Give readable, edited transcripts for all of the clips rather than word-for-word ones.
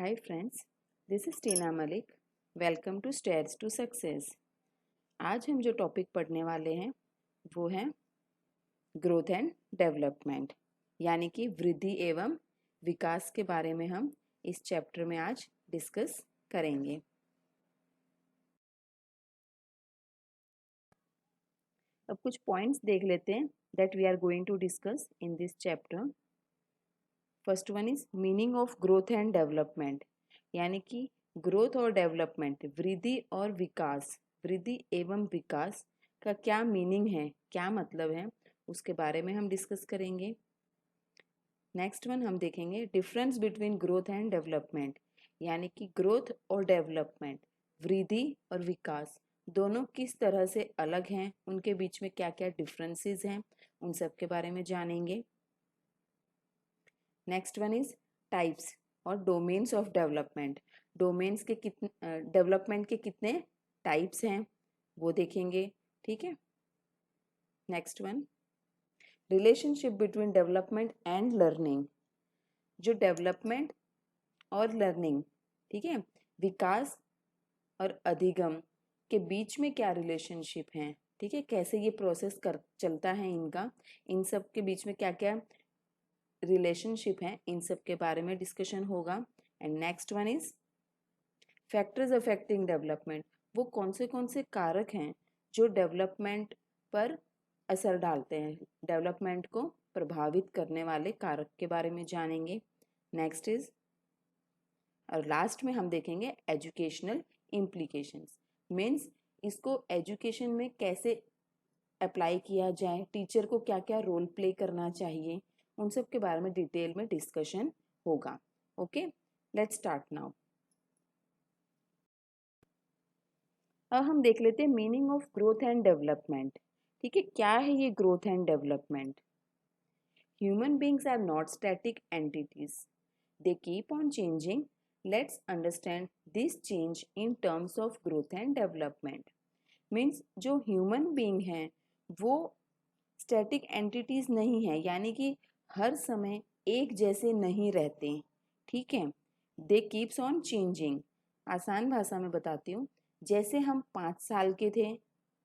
Hi friends, this is Tina Malik. Welcome to stairs to success. आज हम जो टॉपिक पढ़ने वाले हैं वो है ग्रोथ एंड डेवलपमेंट, यानी कि वृद्धि एवं विकास के बारे में हम इस चैप्टर में आज डिस्कस करेंगे. अब कुछ पॉइंट्स देख लेते हैं that we are going to discuss in this chapter. First one is meaning of growth and development, यानी कि ग्रोथ और डेवलपमेंट, वृद्धि और विकास, वृद्धि एवं विकास का क्या मीनिंग है, क्या मतलब है, उसके बारे में हम डिस्कस करेंगे. नेक्स्ट वन हम देखेंगे difference between growth and development, यानी कि ग्रोथ और डेवलपमेंट, वृद्धि और विकास दोनों किस तरह से अलग हैं, उनके बीच में क्या क्या डिफरेंसेस हैं, उन सब के बारे में जानेंगे. नेक्स्ट वन इज टाइप्स और डोमेन्स ऑफ डेवलपमेंट, डोमेन्स के कितने डेवलपमेंट के कितने टाइप्स हैं वो देखेंगे. ठीक है. Next one relationship between development and learning, जो डेवलपमेंट और लर्निंग, ठीक है, विकास और अधिगम के बीच में क्या रिलेशनशिप है, ठीक है, कैसे ये प्रोसेस कर चलता है इनका, इन सब के बीच में क्या क्या रिलेशनशिप है, इन सब के बारे में डिस्कशन होगा. And next one is factors affecting development, वो कौन से कारक हैं जो डेवलपमेंट पर असर डालते हैं, डेवलपमेंट को प्रभावित करने वाले कारक के बारे में जानेंगे. नेक्स्ट इज और लास्ट में हम देखेंगे एजुकेशनल इम्प्लीकेशंस, मीन्स इसको एजुकेशन में कैसे अप्लाई किया जाए, टीचर को क्या क्या रोल प्ले करना चाहिए, उन सब के बारे में डिटेल में डिस्कशन होगा. Okay, let's start now. अब हम देख लेते हैं meaning of growth and development. ठीक है, क्या है ये growth and development? Human beings are not static entities, they keep on changing. Let's understand this change in terms of growth and development. Means जो ह्यूमन बींग हैं वो static entities नहीं है, यानी कि हर समय एक जैसे नहीं रहते. ठीक है. दे कीप्स ऑन चेंजिंग. आसान भाषा में बताती हूँ, जैसे हम 5 साल के थे,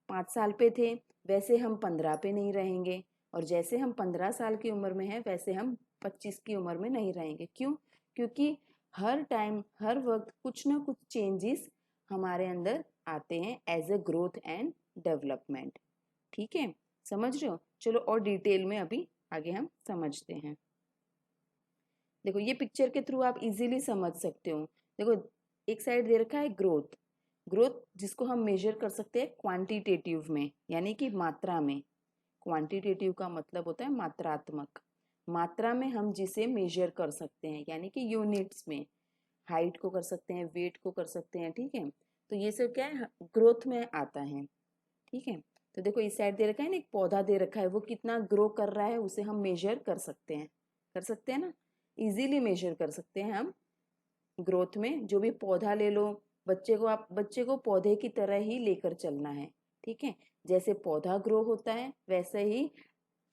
5 साल पे थे, वैसे हम 15 पे नहीं रहेंगे, और जैसे हम 15 साल की उम्र में हैं वैसे हम 25 की उम्र में नहीं रहेंगे. क्यों? क्योंकि हर टाइम हर वक्त कुछ ना कुछ चेंजेस हमारे अंदर आते हैं as a growth and development. ठीक है, समझ रहे हो? चलो और डिटेल में अभी आगे हम समझते हैं. देखो ये पिक्चर के थ्रू आप इजीली समझ सकते हो. देखो एक साइड दे रखा है ग्रोथ, ग्रोथ जिसको हम मेजर कर सकते हैं क्वांटिटेटिव में, यानी कि मात्रा में. क्वांटिटेटिव का मतलब होता है मात्रात्मक, मात्रा में हम जिसे मेजर कर सकते हैं, यानी कि यूनिट्स में. हाइट को कर सकते हैं, वेट को कर सकते हैं. ठीक है, तो ये सब क्या है, ग्रोथ में आता है. ठीक है, तो देखो इस साइड दे रखा है ना, एक पौधा दे रखा है, वो कितना ग्रो कर रहा है उसे हम मेजर कर सकते हैं ना, इजीली मेजर कर सकते हैं हम. ग्रोथ में जो भी पौधा ले लो, बच्चे को पौधे की तरह ही लेकर चलना है. ठीक है, जैसे पौधा ग्रो होता है वैसे ही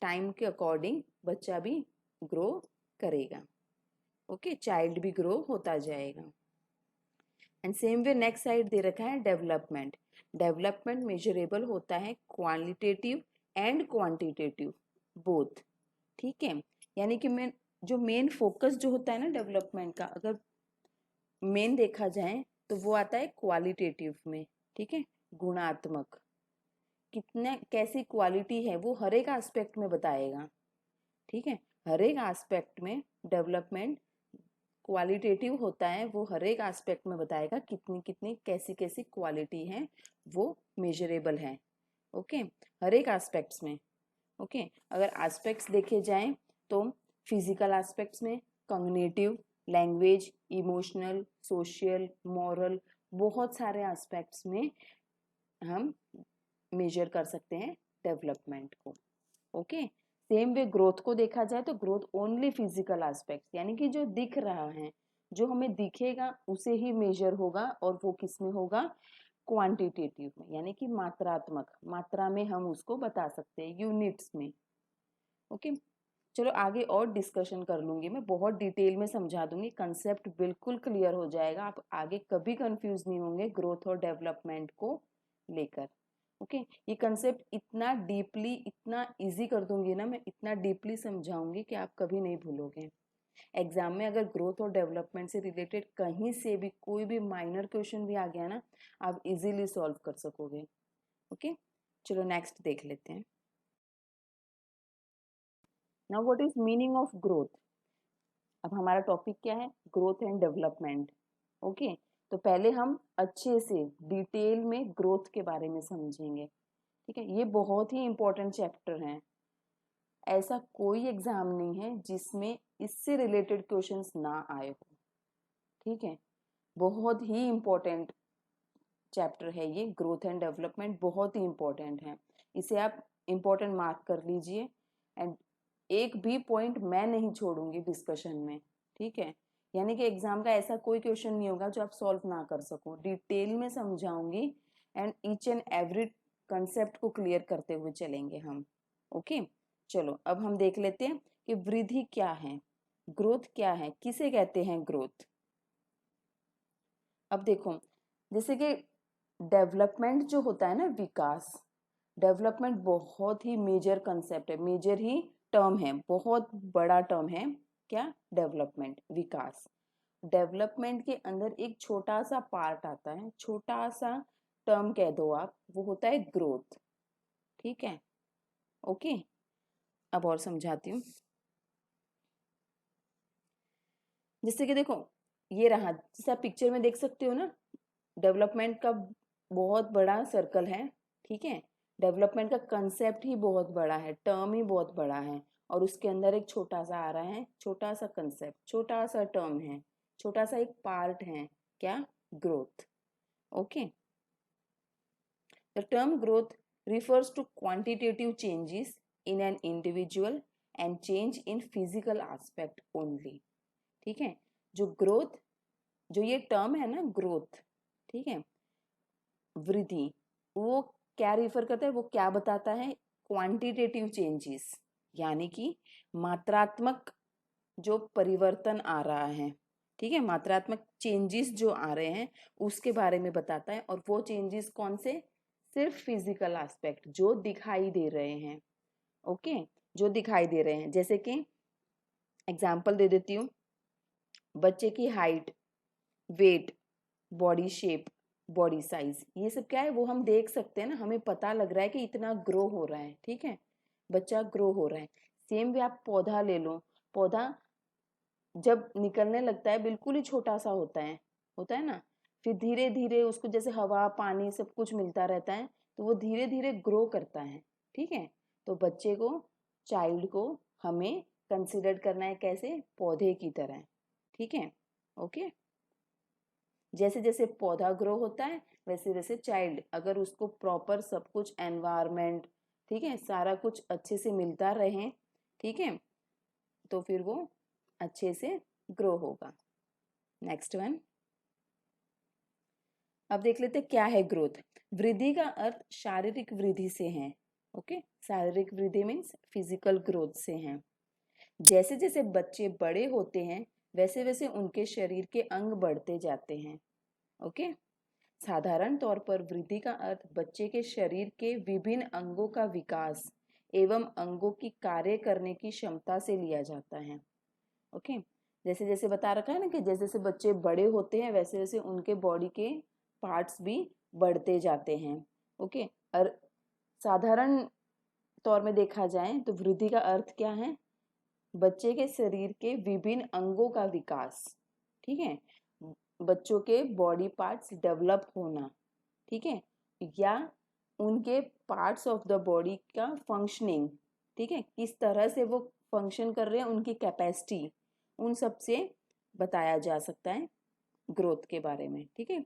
टाइम के अकॉर्डिंग बच्चा भी ग्रो करेगा. ओके, चाइल्ड भी ग्रो होता जाएगा. And same way next side दे रखा है डेवलपमेंट. डेवलपमेंट मेजरेबल होता है क्वालिटेटिव एंड क्वांटिटेटिव बोथ. ठीक है, यानी कि मेन फोकस जो होता है ना डेवलपमेंट का, अगर मेन देखा जाए तो वो आता है क्वालिटेटिव में. ठीक है, गुणात्मक, कितना कैसी क्वालिटी है वो हर एक एस्पेक्ट में बताएगा. ठीक है, हर एक एस्पेक्ट में डेवलपमेंट क्वालिटेटिव होता है, वो हर एक एस्पेक्ट में बताएगा कितनी कितनी कैसी कैसी क्वालिटी है, वो मेजरेबल है. ओके, हर एक एस्पेक्ट्स में. ओके, अगर एस्पेक्ट्स देखे जाएं तो फिजिकल एस्पेक्ट्स में cognitive, language, emotional, social, moral, बहुत सारे एस्पेक्ट्स में हम मेजर कर सकते हैं डेवलपमेंट को. ओके, सेम वे ग्रोथ को देखा जाए तो ग्रोथ ओनली फिजिकल एस्पेक्ट्स, यानी कि जो दिख रहा है, जो हमें दिखेगा उसे ही मेजर होगा, और वो किस में होगा, क्वांटिटेटिव में, यानी कि मात्रात्मक, मात्रा में हम उसको बता सकते हैं, यूनिट्स में. ओके, चलो आगे और डिस्कशन कर लूँगी, मैं बहुत डिटेल में समझा दूँगी, कंसेप्ट बिल्कुल क्लियर हो जाएगा, आप आगे कभी कंफ्यूज नहीं होंगे ग्रोथ और डेवलपमेंट को लेकर। ओके, ये कंसेप्ट इतना डीपली, इतना इजी कर दूंगी ना मैं, इतना डीपली समझाऊंगी कि आप कभी नहीं भूलोगे। एग्जाम में अगर ग्रोथ और डेवलपमेंट से रिलेटेड कहीं से भी कोई भी माइनर क्वेश्चन भी आ गया ना, आप इजीली सॉल्व कर सकोगे। ओके, चलो नेक्स्ट देख लेते हैं। Now what is meaning of growth. अब हमारा टॉपिक क्या है, ग्रोथ एंड डेवलपमेंट। ओके, तो पहले हम अच्छे से डिटेल में ग्रोथ के बारे में समझेंगे। ठीक है, ये बहुत ही इंपॉर्टेंट चैप्टर है, ऐसा कोई एग्जाम नहीं है जिसमें इससे रिलेटेड क्वेश्चंस ना आए हो। ठीक है, बहुत ही इंपॉर्टेंट चैप्टर है ये, ग्रोथ एंड डेवलपमेंट बहुत ही इंपॉर्टेंट है, इसे आप इंपॉर्टेंट मार्क कर लीजिए। एंड एक भी पॉइंट मैं नहीं छोड़ूंगी डिस्कशन में। ठीक है, यानी कि एग्जाम का ऐसा कोई क्वेश्चन नहीं होगा जो आप सॉल्व ना कर सको, डिटेल में समझाऊंगी and each and every concept को क्लियर करते हुए चलेंगे हम। ओके, चलो अब हम देख लेते हैं कि वृद्धि क्या है, ग्रोथ क्या है, किसे कहते हैं ग्रोथ। अब देखो, जैसे कि डेवलपमेंट जो होता है ना, विकास, डेवलपमेंट बहुत ही मेजर कंसेप्ट है, मेजर ही टर्म है, बहुत बड़ा टर्म है। क्या, डेवलपमेंट, विकास। डेवलपमेंट के अंदर एक छोटा सा पार्ट आता है, छोटा सा टर्म कह दो आप, वो होता है ग्रोथ। ठीक है, ओके, अब और समझाती हूँ। जैसे कि देखो, ये रहा, जैसे आप पिक्चर में देख सकते हो ना, डेवलपमेंट का बहुत बड़ा सर्कल है। ठीक है, डेवलपमेंट का कंसेप्ट ही बहुत बड़ा है, टर्म ही बहुत बड़ा है, और उसके अंदर एक छोटा सा आ रहा है, छोटा सा कंसेप्ट, छोटा सा टर्म है, छोटा सा एक पार्ट है, क्या, growth. Okay, the term growth refers to quantitative changes in an individual and change in physical aspect only। ठीक है, जो ग्रोथ, जो ये टर्म है ना ग्रोथ, ठीक है, वृद्धि, वो क्या रिफर करता है, वो क्या बताता है, क्वांटिटेटिव चेंजेस, यानी कि मात्रात्मक जो परिवर्तन आ रहा है। ठीक है, मात्रात्मक चेंजेस जो आ रहे हैं उसके बारे में बताता है, और वो चेंजेस कौन से, सिर्फ फिजिकल एस्पेक्ट जो दिखाई दे रहे हैं। ओके, जो दिखाई दे रहे हैं, जैसे कि एग्जाम्पल दे देती हूँ, बच्चे की height, weight, body shape, body size, ये सब क्या है, वो हम देख सकते हैं ना, हमें पता लग रहा है कि इतना ग्रो हो रहा है। ठीक है, बच्चा ग्रो हो रहा है। सेम वे आप पौधा ले लो, पौधा जब निकलने लगता है बिल्कुल ही छोटा सा होता है ना, फिर धीरे धीरे उसको जैसे हवा पानी सब कुछ मिलता रहता है, तो वो धीरे धीरे ग्रो करता है। ठीक है, तो बच्चे को, चाइल्ड को हमें कंसिडर करना है कैसे, पौधे की तरह। ठीक है, ओके, जैसे जैसे पौधा ग्रो होता है वैसे वैसे चाइल्ड, अगर उसको प्रॉपर सब कुछ एनवायरमेंट, ठीक है, सारा कुछ अच्छे से मिलता रहे, ठीक है, तो फिर वो अच्छे से ग्रो होगा। नेक्स्ट वन, अब देख लेते हैं क्या है ग्रोथ। वृद्धि का अर्थ शारीरिक वृद्धि से है। ओके, शारीरिक वृद्धि मीन्स फिजिकल ग्रोथ से है। जैसे जैसे बच्चे बड़े होते हैं वैसे वैसे उनके शरीर के अंग बढ़ते जाते हैं। ओके, साधारण तौर पर वृद्धि का अर्थ बच्चे के शरीर के विभिन्न अंगों का विकास एवं अंगों की कार्य करने की क्षमता से लिया जाता है। ओके, जैसे जैसे बता रखा है ना कि जैसे जैसे बच्चे बड़े होते हैं वैसे वैसे उनके बॉडी के पार्ट्स भी बढ़ते जाते हैं। ओके, और साधारण तौर में देखा जाए तो वृद्धि का अर्थ क्या है, बच्चे के शरीर के विभिन्न अंगों का विकास। ठीक है, बच्चों के बॉडी पार्ट्स डेवलप होना। ठीक है, या उनके पार्ट्स ऑफ द बॉडी का फंक्शनिंग, ठीक है, किस तरह से वो फंक्शन कर रहे हैं, उनकी कैपेसिटी, उन सब से बताया जा सकता है ग्रोथ के बारे में। ठीक है,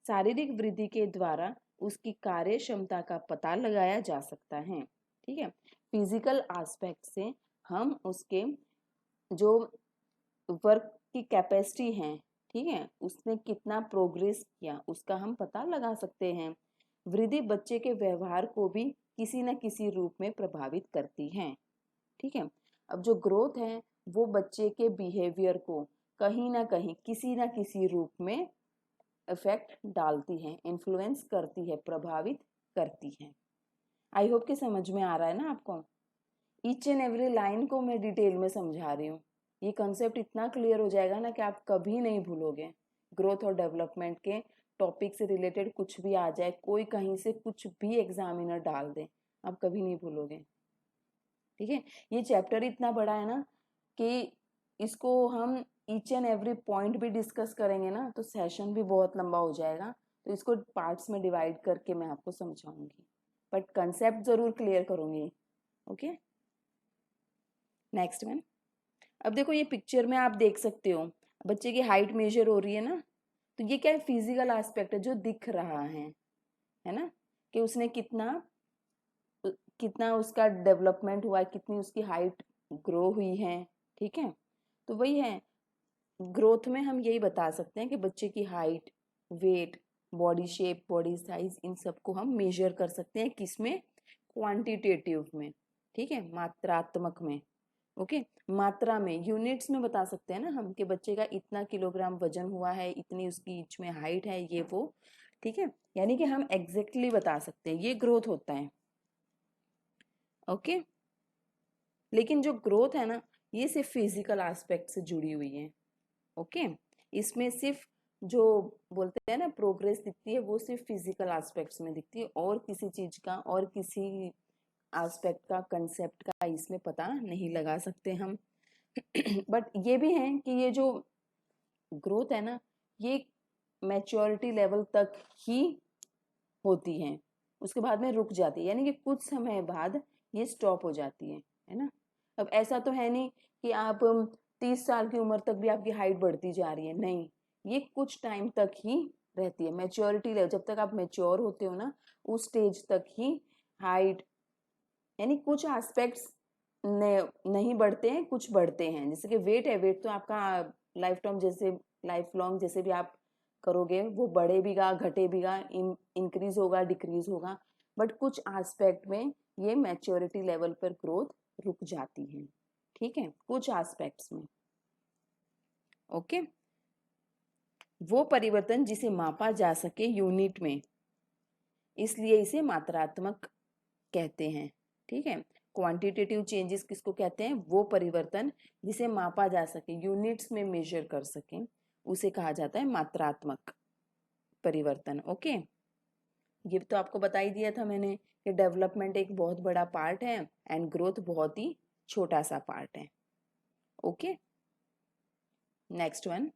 शारीरिक वृद्धि के द्वारा उसकी कार्य क्षमता का पता लगाया जा सकता है। ठीक है, फिजिकल एस्पेक्ट से हम उसके जो वर्क की कैपेसिटी है, ठीक है, उसने कितना प्रोग्रेस किया उसका हम पता लगा सकते हैं। वृद्धि बच्चे के व्यवहार को भी किसी न किसी रूप में प्रभावित करती है। ठीक है, अब जो ग्रोथ है वो बच्चे के बिहेवियर को कहीं ना कहीं किसी ना किसी रूप में इफेक्ट डालती है, इन्फ्लुएंस करती है, प्रभावित करती है। आई होप कि समझ में आ रहा है ना आपको। ईच एंड एवरी लाइन को मैं डिटेल में समझा रही हूँ। ये कंसेप्ट इतना क्लियर हो जाएगा ना कि आप कभी नहीं भूलोगे। ग्रोथ और डेवलपमेंट के टॉपिक से रिलेटेड कुछ भी आ जाए, कोई कहीं से कुछ भी एग्जामिनर डाल दे, आप कभी नहीं भूलोगे। ठीक है, ये चैप्टर इतना बड़ा है ना कि इसको हम ईच एंड एवरी पॉइंट भी डिस्कस करेंगे ना तो सेशन भी बहुत लंबा हो जाएगा। तो इसको पार्ट्स में डिवाइड करके मैं आपको समझाऊंगी, बट कंसेप्ट जरूर क्लियर करूंगी। Okay, next one. अब देखो ये पिक्चर में आप देख सकते हो बच्चे की हाइट मेजर हो रही है ना, तो ये क्या है, फिजिकल एस्पेक्ट है जो दिख रहा है ना, कि उसने कितना कितना उसका डेवलपमेंट हुआ है, कितनी उसकी हाइट ग्रो हुई है। ठीक है, तो वही है, ग्रोथ में हम यही बता सकते हैं कि बच्चे की height, weight, body shape, body size, इन सबको हम मेजर कर सकते हैं, किसमें, क्वांटिटेटिव में। ठीक है, मात्रात्मक में। ओके, मात्रा में, यूनिट्स में बता सकते हैं ना हम कि बच्चे का इतना किलोग्राम वजन हुआ है, इतनी उसकी ईच में हाइट है, ये वो। ठीक है, यानी कि हम एग्जैक्टली बता सकते हैं, ये ग्रोथ होता है। ओके, लेकिन जो ग्रोथ है ना ये सिर्फ फिजिकल एस्पेक्ट से जुड़ी हुई है। ओके, इसमें सिर्फ जो बोलते हैं ना प्रोग्रेस दिखती है वो सिर्फ फिजिकल एस्पेक्ट्स में दिखती है, और किसी चीज का और किसी एस्पेक्ट का, कंसेप्ट का इसमें पता नहीं लगा सकते हम। बट ये भी है कि ये जो ग्रोथ है ना ये मैच्योरिटी लेवल तक ही होती है, उसके बाद में रुक जाती है, यानी कि कुछ समय बाद ये स्टॉप हो जाती है ना। अब ऐसा तो है नहीं कि आप 30 साल की उम्र तक भी आपकी हाइट बढ़ती जा रही है, नहीं, ये कुछ टाइम तक ही रहती है। मैच्योरिटी लेवल, जब तक आप मैच्योर होते हो ना उस स्टेज तक ही हाइट, यानी कुछ एस्पेक्ट्स नहीं बढ़ते हैं, कुछ बढ़ते हैं। जैसे कि वेट है, वेट तो आपका लाइफ लॉन्ग जैसे भी आप करोगे वो बढ़ेगा घटेगा, इंक्रीज होगा डिक्रीज होगा, बट कुछ एस्पेक्ट में ये मैच्योरिटी लेवल पर ग्रोथ रुक जाती है। ठीक है, कुछ एस्पेक्ट्स में। ओके, वो परिवर्तन जिसे मापा जा सके यूनिट में, इसलिए इसे मात्रात्मक कहते हैं। ठीक है, क्वांटिटेटिव चेंजेस किसको कहते हैं, वो परिवर्तन जिसे मापा जा सके, यूनिट्स में मेजर कर सके, उसे कहा जाता है मात्रात्मक परिवर्तन। ओके, ये तो आपको बता ही दिया था मैंने कि डेवलपमेंट एक बहुत बड़ा पार्ट है एंड ग्रोथ बहुत ही छोटा सा पार्ट है। Okay, next one.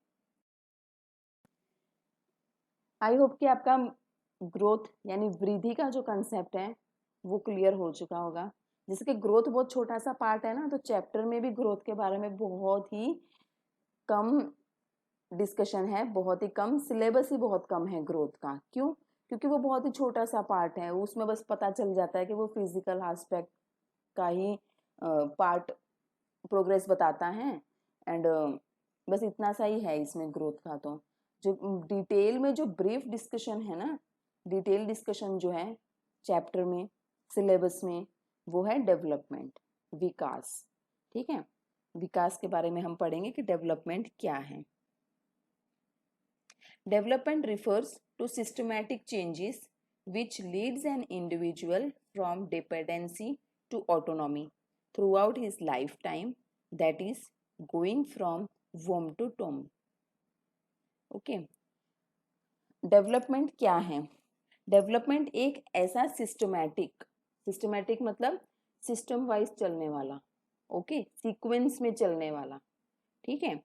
I hope कि आपका ग्रोथ यानी वृद्धि का जो कंसेप्ट है वो क्लियर हो चुका होगा। जैसे कि ग्रोथ बहुत छोटा सा पार्ट है ना, तो चैप्टर में भी ग्रोथ के बारे में बहुत ही कम डिस्कशन है, बहुत ही कम, सिलेबस ही बहुत कम है ग्रोथ का। क्यों? क्योंकि वो बहुत ही छोटा सा पार्ट है, उसमें बस पता चल जाता है कि वो फिजिकल एस्पेक्ट का ही पार्ट प्रोग्रेस बताता है एंड बस इतना सा ही है इसमें ग्रोथ का। तो जो डिटेल में जो ब्रीफ डिस्कशन है ना, डिटेल डिस्कशन जो है चैप्टर में, सिलेबस में, वो है डेवलपमेंट, विकास। ठीक है, विकास के बारे में हम पढ़ेंगे कि डेवलपमेंट क्या है। Development refers to systematic changes which leads an individual from dependency to autonomy throughout his lifetime, that is, going from womb to tomb. Okay. Development क्या है? डेवलपमेंट एक ऐसा सिस्टमैटिक मतलब सिस्टम वाइज चलने वाला, ओके, सीक्वेंस में चलने वाला। ठीक है,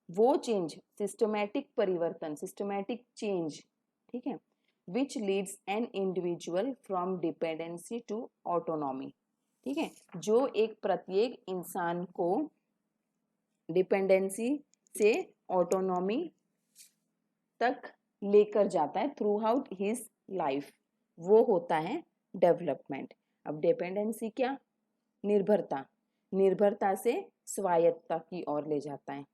वो चेंज, सिस्टमैटिक परिवर्तन, सिस्टमैटिक चेंज, ठीक है, which leads an individual from dependency to autonomy. ठीक है, जो एक प्रत्येक इंसान को डिपेंडेंसी से ऑटोनॉमी तक लेकर जाता है थ्रू आउट हिज लाइफ, वो होता है डेवलपमेंट। अब डिपेंडेंसी क्या, निर्भरता, निर्भरता से स्वायत्तता की ओर ले जाता है।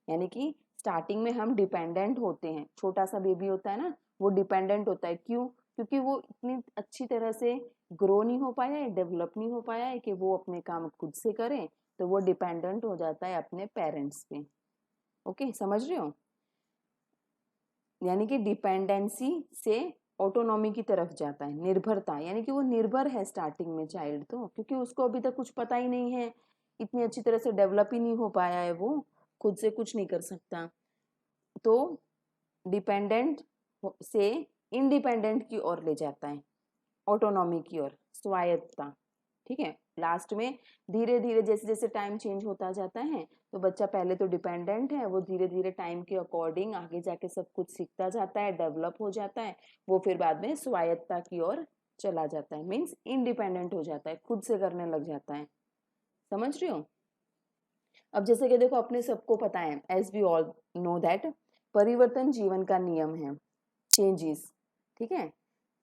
यानी कि स्टार्टिंग में हम डिपेंडेंट होते हैं, छोटा सा बेबी होता है ना वो डिपेंडेंट होता है, क्यों? क्योंकि वो इतनी अच्छी तरह से ग्रो नहीं हो पाया है, डेवलप नहीं हो पाया है कि वो अपने काम खुद से करे, तो वो डिपेंडेंट हो जाता है अपने पेरेंट्स पे। ओके, समझ रहे हो? यानी कि डिपेंडेंसी से ऑटोनॉमी की तरफ जाता है, निर्भरता, यानी कि वो निर्भर है स्टार्टिंग में चाइल्ड तो, क्योंकि उसको अभी तक कुछ पता ही नहीं है, इतनी अच्छी तरह से डेवलप ही नहीं हो पाया है, वो खुद से कुछ नहीं कर सकता। तो डिपेंडेंट से इंडिपेंडेंट की ओर ले जाता है, ऑटोनॉमी की ओर, स्वायत्तता। ठीक है, लास्ट में धीरे धीरे जैसे जैसे टाइम चेंज होता जाता है, तो बच्चा पहले तो डिपेंडेंट है, वो धीरे धीरे टाइम के अकॉर्डिंग आगे जाके सब कुछ सीखता जाता है, डेवलप हो जाता है, वो फिर बाद में स्वायत्तता की ओर चला जाता है, मीन्स इंडिपेंडेंट हो जाता है, खुद से करने लग जाता है। समझ रही हो? अब जैसे कि देखो, अपने सबको पता है, as we all know that, परिवर्तन जीवन का नियम है, चेंजेस। ठीक है,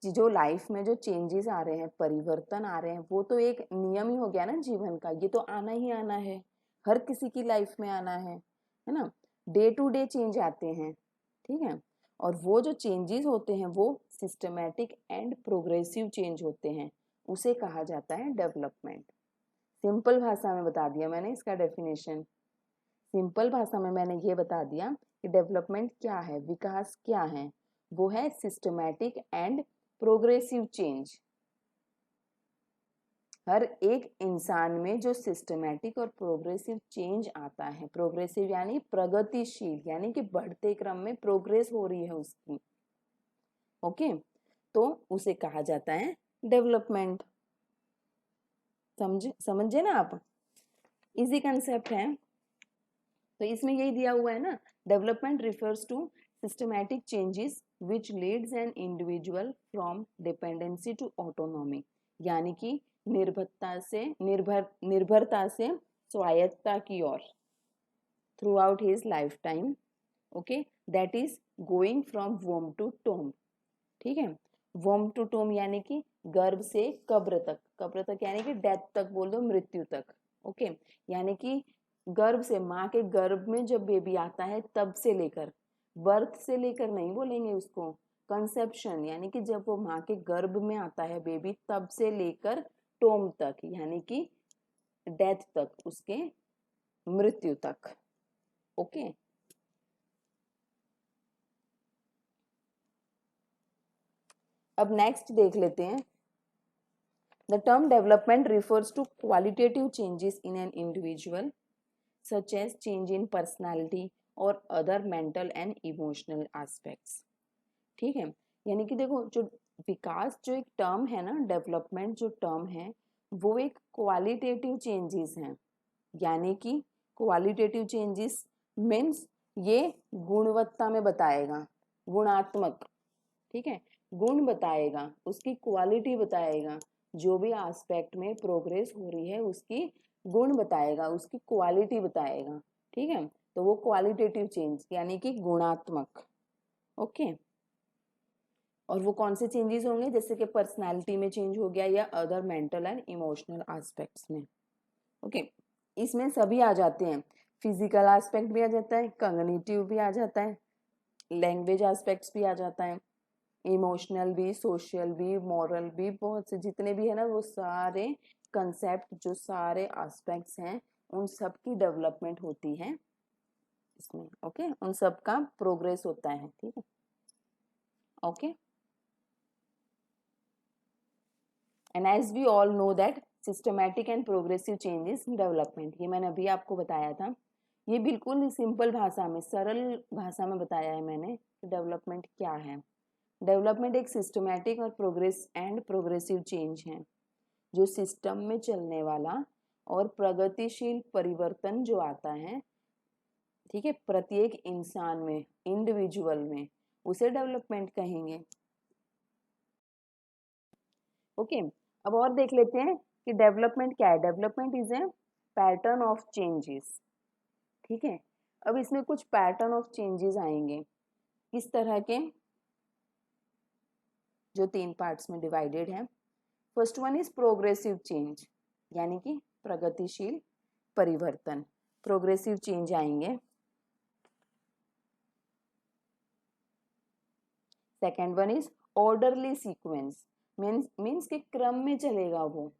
जो लाइफ में जो चेंजेस आ रहे हैं, परिवर्तन आ रहे हैं, वो तो एक नियम ही हो गया ना जीवन का, ये तो आना ही आना है, हर किसी की लाइफ में आना है ना। डे टू डे चेंज आते हैं, ठीक है, और वो जो चेंजेस होते हैं वो सिस्टमैटिक एंड प्रोग्रेसिव चेंज होते हैं, उसे कहा जाता है डेवलपमेंट। सिंपल भाषा में बता दिया मैंने इसका डेफिनेशन, सिंपल भाषा में मैंने ये बता दिया कि डेवलपमेंट क्या है, विकास क्या है, वो है सिस्टमैटिक एंड प्रोग्रेसिव चेंज। हर एक इंसान में जो सिस्टमैटिक और प्रोग्रेसिव चेंज आता है, प्रोग्रेसिव यानी प्रगतिशील, यानी कि बढ़ते क्रम में प्रोग्रेस हो रही है उसकी, ओके, तो उसे कहा जाता है डेवलपमेंट। समझे ना आप? इजी कंसेप्ट है। तो इसमें यही दिया हुआ है ना, development refers to systematic changes which leads an individual from dependency to autonomy, यानी कि निर्भरता से स्वायत्तता की ओर, throughout his life time, okay, that is going from womb to tomb. ठीक है, वोम टू टोम यानी कि गर्भ से कब्र तक, कब्र तक यानी कि डेथ तक बोल दो, मृत्यु तक। ओके, यानी कि गर्भ से, माँ के गर्भ में जब बेबी आता है तब से लेकर, बर्थ से लेकर नहीं बोलेंगे उसको, कंसेप्शन, यानी कि जब वो माँ के गर्भ में आता है बेबी, तब से लेकर टोम तक, यानी कि डेथ तक, उसके मृत्यु तक। ओके, अब नेक्स्ट देख लेते हैं। The term development refers to qualitative changes in an individual, such as change in personality or other mental and emotional aspects. ठीक है, यानी कि देखो, जो विकास जो एक टर्म है ना, डेवलपमेंट जो टर्म है, वो एक क्वालिटेटिव चेंजेस हैं, यानी कि क्वालिटेटिव चेंजेस मीन्स ये गुणवत्ता में बताएगा, गुणात्मक, ठीक है, गुण बताएगा, उसकी क्वालिटी बताएगा, जो भी एस्पेक्ट में प्रोग्रेस हो रही है उसकी गुण बताएगा, उसकी क्वालिटी बताएगा। ठीक है, तो वो क्वालिटेटिव चेंज यानी कि गुणात्मक। ओके, और वो कौन से चेंजेस होंगे, जैसे कि पर्सनालिटी में चेंज हो गया या other mental and emotional aspects में। ओके, इसमें सभी आ जाते हैं, फिजिकल एस्पेक्ट भी आ जाता है, कॉग्निटिव भी आ जाता है, लैंग्वेज एस्पेक्ट्स भी आ जाता है, इमोशनल भी, सोशल भी, मॉरल भी, बहुत से जितने भी है ना, वो सारे कंसेप्ट, जो सारे एस्पेक्ट्स हैं, उन सब की डेवलपमेंट होती है इसमें। ओके, उन सब का प्रोग्रेस होता है। ठीक है, okay, and as we all know that systematic and progressive changes development, ये मैंने अभी आपको बताया था, ये बिल्कुल ही सिंपल भाषा में, सरल भाषा में बताया है मैंने कि डेवलपमेंट क्या है। डेवलपमेंट एक सिस्टमैटिक और प्रोग्रेसिव चेंज है, जो सिस्टम में चलने वाला और प्रगतिशील परिवर्तन जो आता है, ठीक है, प्रत्येक इंसान में, इंडिविजुअल में, उसे डेवलपमेंट कहेंगे। ओके, अब और देख लेते हैं कि डेवलपमेंट क्या है। Development is a pattern of changes. ठीक है, अब इसमें कुछ पैटर्न ऑफ चेंजेस आएंगे, किस तरह के, जो 3 पार्ट्स में डिवाइडेड है। First one is progressive change, यानी कि प्रगतिशील परिवर्तन, प्रोग्रेसिव चेंज आएंगे। Second one is orderly sequence, means के क्रम में चलेगा वो,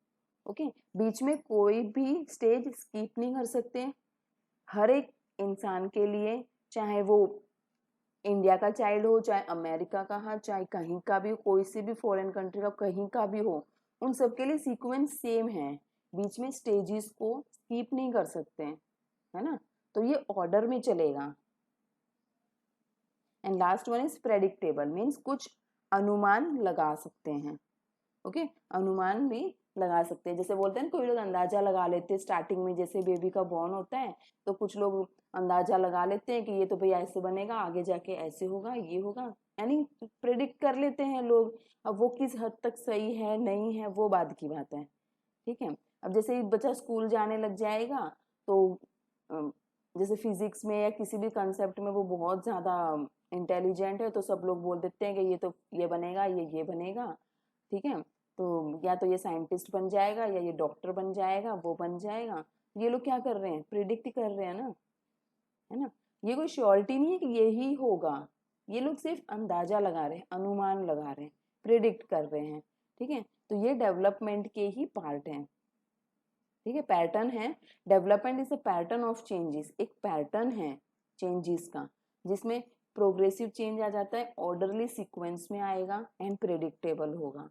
ओके, बीच में कोई भी स्टेज स्किप नहीं कर सकते। हर एक इंसान के लिए, चाहे वो इंडिया का चाइल्ड हो, चाहे अमेरिका का हो, चाहे कहीं का भी, कोई सी भी फॉरेन कंट्री का कहीं का भी हो, उन सबके लिए सीक्वेंस सेम है। बीच में स्टेजेस को स्किप नहीं कर सकते हैं, है ना। तो ये ऑर्डर में चलेगा। And last one is predictable, means कुछ अनुमान लगा सकते हैं। ओके, अनुमान भी लगा सकते हैं। जैसे बोलते हैं कोई लोग अंदाजा लगा लेते हैं स्टार्टिंग में, जैसे बेबी का बॉर्न होता है तो कुछ लोग अंदाजा लगा लेते हैं कि ये तो भैया ऐसे बनेगा, आगे जाके ऐसे होगा, ये होगा, यानी प्रिडिक्ट कर लेते हैं लोग। अब वो किस हद तक सही है नहीं है वो बाद की बात है, ठीक है। अब जैसे बच्चा स्कूल जाने लग जाएगा तो जैसे फिजिक्स में या किसी भी कंसेप्ट में वो बहुत ज़्यादा इंटेलिजेंट है, तो सब लोग बोल देते हैं कि ये तो ये बनेगा, ये बनेगा, ठीक है। तो या तो ये साइंटिस्ट बन जाएगा या ये डॉक्टर बन जाएगा, वो बन जाएगा। ये लोग क्या कर रहे हैं, प्रिडिक्ट कर रहे हैं ना, है ना। ये कोई श्योरिटी नहीं है कि यही होगा, ये लोग सिर्फ अंदाजा लगा रहे हैं, अनुमान लगा रहे हैं, प्रिडिक्ट कर रहे हैं, ठीक है। तो ये डेवलपमेंट के ही पार्ट हैं, ठीक है, पैटर्न है। Development is a pattern of changes, एक पैटर्न है चेंजेस का, जिसमें प्रोग्रेसिव चेंज आ जाता है, ऑर्डरली सीक्वेंस में आएगा एंड प्रेडिक्टेबल होगा,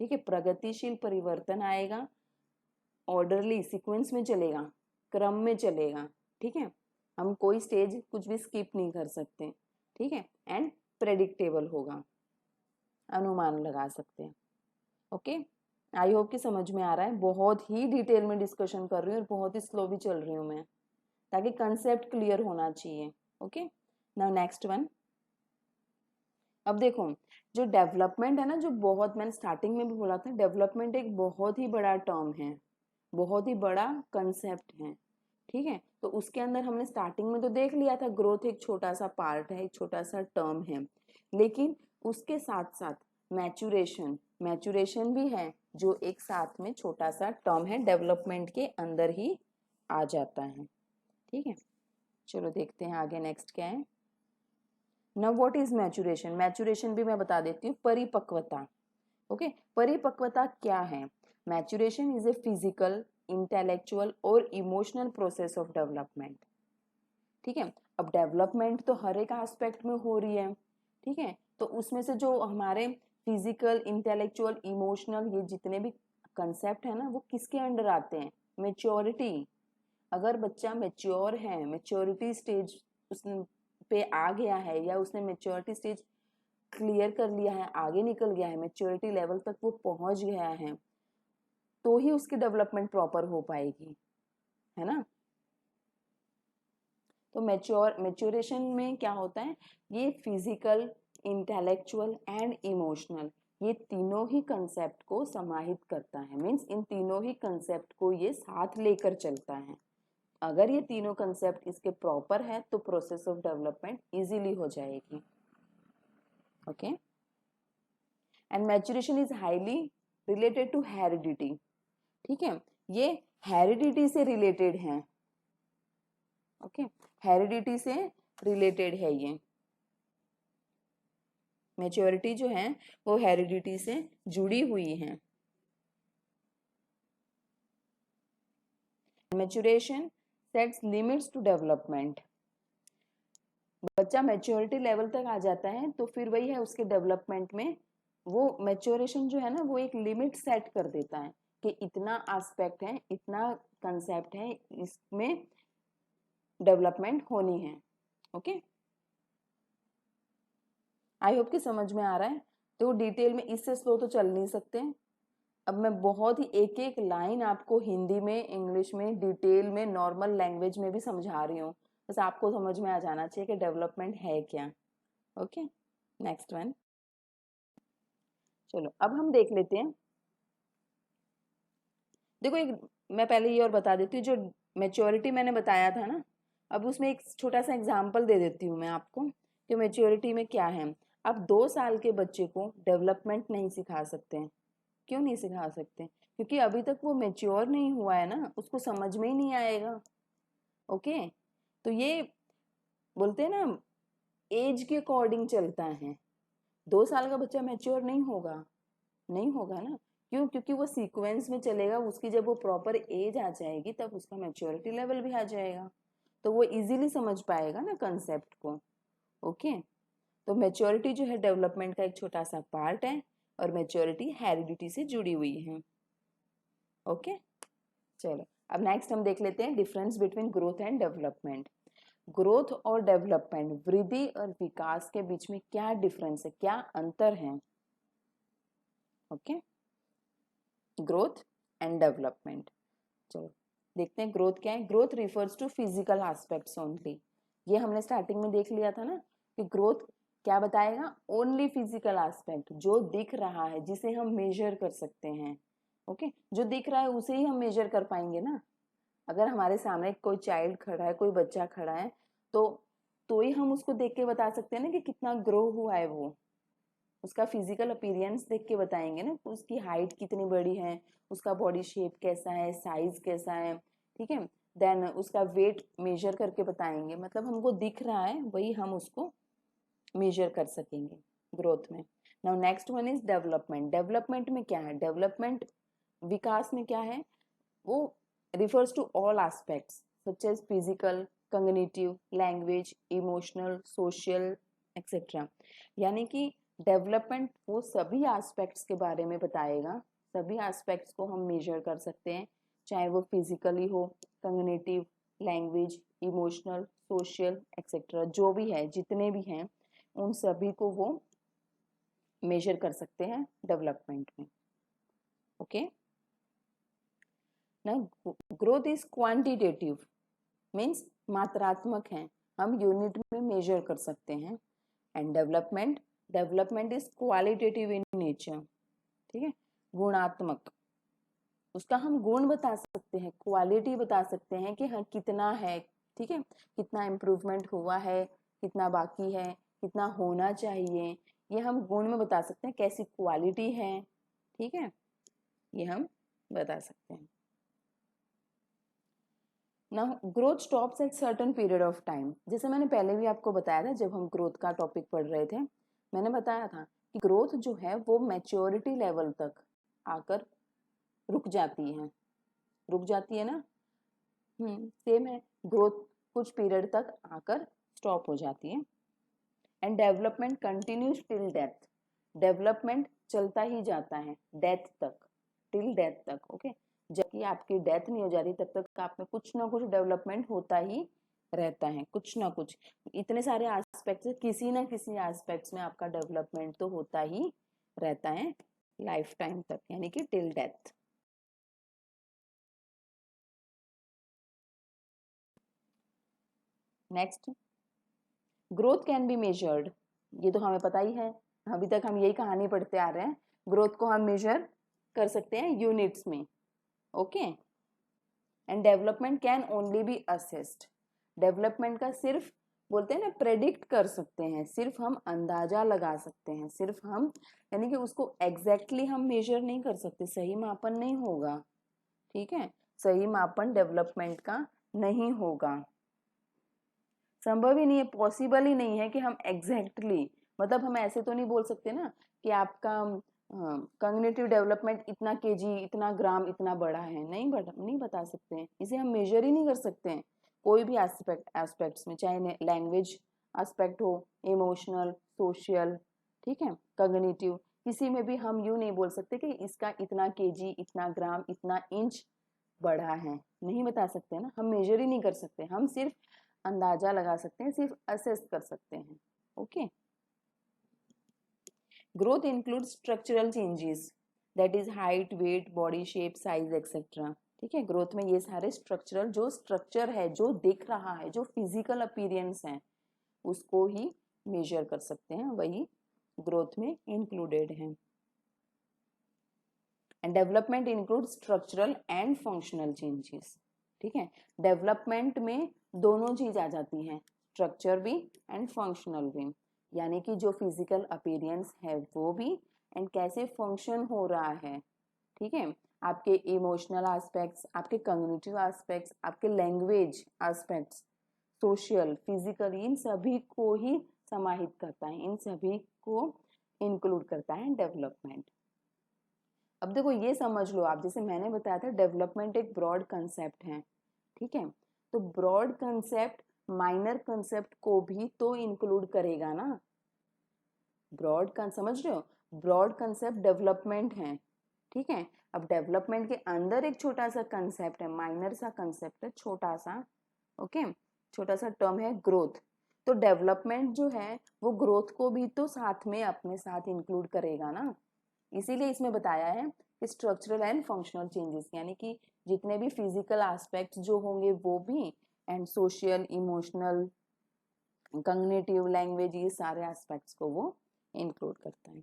ठीक है। प्रगतिशील परिवर्तन आएगा, ऑर्डरली सीक्वेंस में चलेगा, क्रम में चलेगा, ठीक है। हम कोई स्टेज कुछ भी स्किप नहीं कर सकते, ठीक है। एंड प्रेडिक्टेबल होगा, अनुमान लगा सकते हैं। ओके, आई होप कि समझ में आ रहा है। बहुत ही डिटेल में डिस्कशन कर रही हूँ और बहुत ही स्लो भी चल रही हूँ मैं, ताकि कंसेप्ट क्लियर होना चाहिए। Okay, now next one. अब देखो, जो डेवलपमेंट है ना, जो बहुत, मैंने स्टार्टिंग में भी बोला था, डेवलपमेंट एक बहुत ही बड़ा टर्म है, बहुत ही बड़ा कंसेप्ट है, ठीक है। तो उसके अंदर हमने स्टार्टिंग में तो देख लिया था, ग्रोथ एक छोटा सा पार्ट है, एक छोटा सा टर्म है, लेकिन उसके साथ साथ मैचुरेशन, मैचुरेशन भी है, जो एक साथ में छोटा सा टर्म है, डेवलपमेंट के अंदर ही आ जाता है, ठीक है। चलो देखते हैं आगे नेक्स्ट क्या है। Now what is maturation, maturation भी मैं बता देती हूँ, परिपक्वता। ओके, परिपक्वता क्या है। Maturation is a physical, intellectual और इमोशनल प्रोसेस ऑफ डेवलपमेंट, ठीक है। अब डेवलपमेंट तो हर एक एस्पेक्ट में हो रही है, ठीक है। तो उसमें से जो हमारे फिजिकल, इंटेलेक्चुअल, इमोशनल, ये जितने भी कंसेप्ट है ना, वो किसके अंडर आते हैं, मेच्योरिटी। अगर बच्चा मेच्योर है, मेच्योरिटी स्टेज उस पे आ गया है, या उसने मेच्योरिटी स्टेज क्लियर कर लिया है, आगे निकल गया है, मेच्योरिटी लेवल तक वो पहुंच गया है, तो ही उसकी डेवलपमेंट प्रॉपर हो पाएगी, है ना। तो मेच्योरेशन में क्या होता है, ये फिजिकल, इंटेलेक्चुअल एंड इमोशनल, ये तीनों ही कंसेप्ट को समाहित करता है, मीन्स इन तीनों ही कंसेप्ट को ये साथ लेकर चलता है। अगर ये तीनों कंसेप्ट इसके प्रॉपर है तो प्रोसेस ऑफ डेवलपमेंट इजीली हो जाएगी। Okay, and maturation is highly related to heredity, ठीक है। ये हेरिडिटी से रिलेटेड है, ओके, हेरिडिटी से रिलेटेड है ये, मैच्योरिटी जो है वो हेरिडिटी से जुड़ी हुई है। Maturation sets limits to development, बच्चा मैच्योरिटी लेवल तक आ जाता है तो फिर वही है, उसके डेवलपमेंट में वो मैच्योरेशन जो है ना, वो एक लिमिट सेट कर देता है कि इतना एस्पेक्ट है, इतना कंसेप्ट है, इसमें डेवलपमेंट होनी है। ओके, आई होप कि समझ में आ रहा है। तो डिटेल में इससे स्लो तो चल नहीं सकते। अब मैं बहुत ही एक एक लाइन आपको हिंदी में, इंग्लिश में, डिटेल में, नॉर्मल लैंग्वेज में भी समझा रही हूँ, बस आपको समझ में आ जाना चाहिए कि डेवलपमेंट है क्या। Okay, next one. चलो अब हम देख लेते हैं। देखो, एक मैं पहले ये और बता देती हूँ, जो मेच्योरिटी मैंने बताया था ना, अब उसमें एक छोटा सा एग्जाम्पल दे देती हूँ मैं आपको कि मेच्योरिटी में क्या है। आप 2 साल के बच्चे को डेवलपमेंट नहीं सिखा सकते हैं। क्यों नहीं सिखा सकते, क्योंकि अभी तक वो मेच्योर नहीं हुआ है ना, उसको समझ में ही नहीं आएगा। ओके, तो ये बोलते हैं ना, एज के अकॉर्डिंग चलता है। 2 साल का बच्चा मेच्योर नहीं होगा, नहीं होगा ना, क्यों? क्योंकि वो सीक्वेंस में चलेगा, उसकी जब वो प्रॉपर एज आ जाएगी तब उसका मैच्योरिटी लेवल भी आ जाएगा, तो वो इजीली समझ पाएगा ना कंसेप्ट को। ओके, तो मैच्योरिटी जो है डेवलपमेंट का एक छोटा सा पार्ट है और मैच्योरिटी हेरिडिटी से जुड़ी हुई है। ओके, चलो अब नेक्स्ट हम देख लेते हैं difference between growth and development. Growth और डेवलपमेंट, वृद्धि और विकास के बीच में क्या डिफरेंस है, क्या अंतर है? Okay, growth and development. चलो देखते हैं ग्रोथ क्या है। Growth refers to physical aspects only. ये हमने स्टार्टिंग में देख लिया था ना कि ग्रोथ क्या बताएगा? ओनली फिजिकल एस्पेक्ट, जो दिख रहा है, जिसे हम मेजर कर सकते हैं। ओके, जो दिख रहा है उसे ही हम मेजर कर पाएंगे ना। अगर हमारे सामने कोई चाइल्ड खड़ा है, कोई बच्चा खड़ा है, तो ही हम उसको देख के बता सकते हैं ना कि कितना ग्रो हुआ है वो। उसका फिजिकल अपीयरेंस देख के बताएंगे ना, उसकी हाइट कितनी बड़ी है, उसका बॉडी शेप कैसा है, साइज कैसा है, ठीक है। देन उसका वेट मेजर करके बताएंगे, मतलब हमको दिख रहा है वही हम उसको मेजर कर सकेंगे ग्रोथ में। Now next one is development. Development में क्या है? डेवलपमेंट, विकास में क्या है? वो refers to all aspects such as physical, cognitive, language, emotional, social, etc. यानी कि डेवलपमेंट वो सभी एस्पेक्ट्स के बारे में बताएगा, सभी एस्पेक्ट्स को हम मेजर कर सकते हैं, चाहे वो फिजिकली हो, cognitive, language, emotional, social etcetera, जो भी है, जितने भी हैं उन सभी को वो मेजर कर सकते हैं डेवलपमेंट में। ओके, ना ग्रोथ इज क्वांटिटेटिव, मीन्स मात्रात्मक है, हम यूनिट में मेजर कर सकते हैं। And development is qualitative in nature, ठीक है, गुणात्मक, उसका हम गुण बता सकते हैं, क्वालिटी बता सकते हैं कि हाँ कितना है, ठीक है, कितना इम्प्रूवमेंट हुआ है, कितना बाकी है, कितना होना चाहिए, ये हम गुण में बता सकते हैं, कैसी क्वालिटी है, ठीक है, ये हम बता सकते हैं। ना growth stops at certain period of time. जैसे मैंने पहले भी आपको बताया था, जब हम ग्रोथ का टॉपिक पढ़ रहे थे, मैंने बताया था कि ग्रोथ जो है वो मैच्योरिटी लेवल तक आकर रुक जाती है, रुक जाती है ना। सेम है, ग्रोथ कुछ पीरियड तक आकर स्टॉप हो जाती है। And development continues till death, development चलता ही जाता है डेथ तक, टिल डेथ तक। ओके, जबकि आपकी डेथ नहीं हो जाती तब तक आप में कुछ ना कुछ डेवलपमेंट होता ही रहता है, कुछ ना कुछ, इतने सारे एस्पेक्ट्स है, किसी ना किसी एस्पेक्ट्स में आपका डेवलपमेंट तो होता ही रहता है लाइफ टाइम तक, यानी कि till death. Next, growth can be measured. ये तो हमें पता ही है, अभी तक हम यही कहानी पढ़ते आ रहे हैं, ग्रोथ को हम मेजर कर सकते हैं यूनिट्स में। Okay, and development can only B assessed. Development का सिर्फ बोलते हैं ना प्रेडिक्ट कर सकते हैं, सिर्फ हम अंदाजा लगा सकते हैं, सिर्फ हम, यानी कि उसको एग्जैक्टली हम मेजर नहीं कर सकते, सही मापन नहीं होगा, ठीक है, सही मापन डेवलपमेंट का नहीं होगा, संभव ही नहीं है, पॉसिबल ही नहीं है कि हम एग्जैक्टली, मतलब हम ऐसे तो नहीं बोल सकते ना कि आपका कॉग्निटिव डेवलपमेंट इतना केजी, इतना ग्राम, इतना बड़ा है, नहीं बता सकते हैं, इसे हम मेजर ही नहीं कर सकते हैं कोई भी एस्पेक्ट्स में, चाहे लैंग्वेज एस्पेक्ट हो, इमोशनल, सोशल, ठीक है, कॉग्निटिव, किसी में भी हम यूं नहीं बोल सकते कि इसका इतना केजी, इतना ग्राम, इतना इंच बढ़ा है, नहीं बता सकते ना, हम मेजर ही नहीं कर सकते, हम सिर्फ अंदाजा लगा सकते हैं, सिर्फ असेस कर सकते हैं। Okay, growth include structural changes, that is height, weight, body shape, size etcetera, ठीक है, ग्रोथ में ये सारे स्ट्रक्चरल, जो स्ट्रक्चर है, जो दिख रहा है, जो फिजिकल अपीयरेंस है, उसको ही मेजर कर सकते हैं, वही ग्रोथ में इंक्लूडेड है। And development include structural and functional changes, ठीक है, डेवलपमेंट में दोनों चीज आ जाती हैं, स्ट्रक्चर भी एंड फंक्शनल भी, यानी कि जो फिजिकल अपीयरेंस है वो भी, एंड कैसे फंक्शन हो रहा है, ठीक है, आपके इमोशनल एस्पेक्ट्स, आपके कॉग्निटिव एस्पेक्ट्स, आपके लैंग्वेज एस्पेक्ट्स, सोशल, फिजिकल, इन सभी को ही समाहित करता है, इन सभी को इंक्लूड करता है डेवलपमेंट। अब देखो ये समझ लो आप, जैसे मैंने बताया था डेवलपमेंट एक ब्रॉड कंसेप्ट है, ठीक है, तो ब्रॉड कंसेप्ट माइनर कंसेप्ट को भी तो इंक्लूड करेगा ना। समझ रहे हो, ब्रॉड कंसेप्ट डेवलपमेंट है, ठीक है। अब डेवलपमेंट के अंदर एक छोटा सा कंसेप्ट है, माइनर सा कंसेप्ट है, छोटा सा, ओके, छोटा सा टर्म है ग्रोथ। तो डेवलपमेंट जो है वो ग्रोथ को भी तो साथ में अपने साथ इंक्लूड करेगा ना। इसीलिए इसमें बताया है कि स्ट्रक्चरल एंड फंक्शनल चेंजेस, यानी कि जितने भी फिजिकल एस्पेक्ट्स जो होंगे वो भी, and social, emotional, cognitive, language, ये सारे एस्पेक्ट्स को वो इंक्लूड करता है।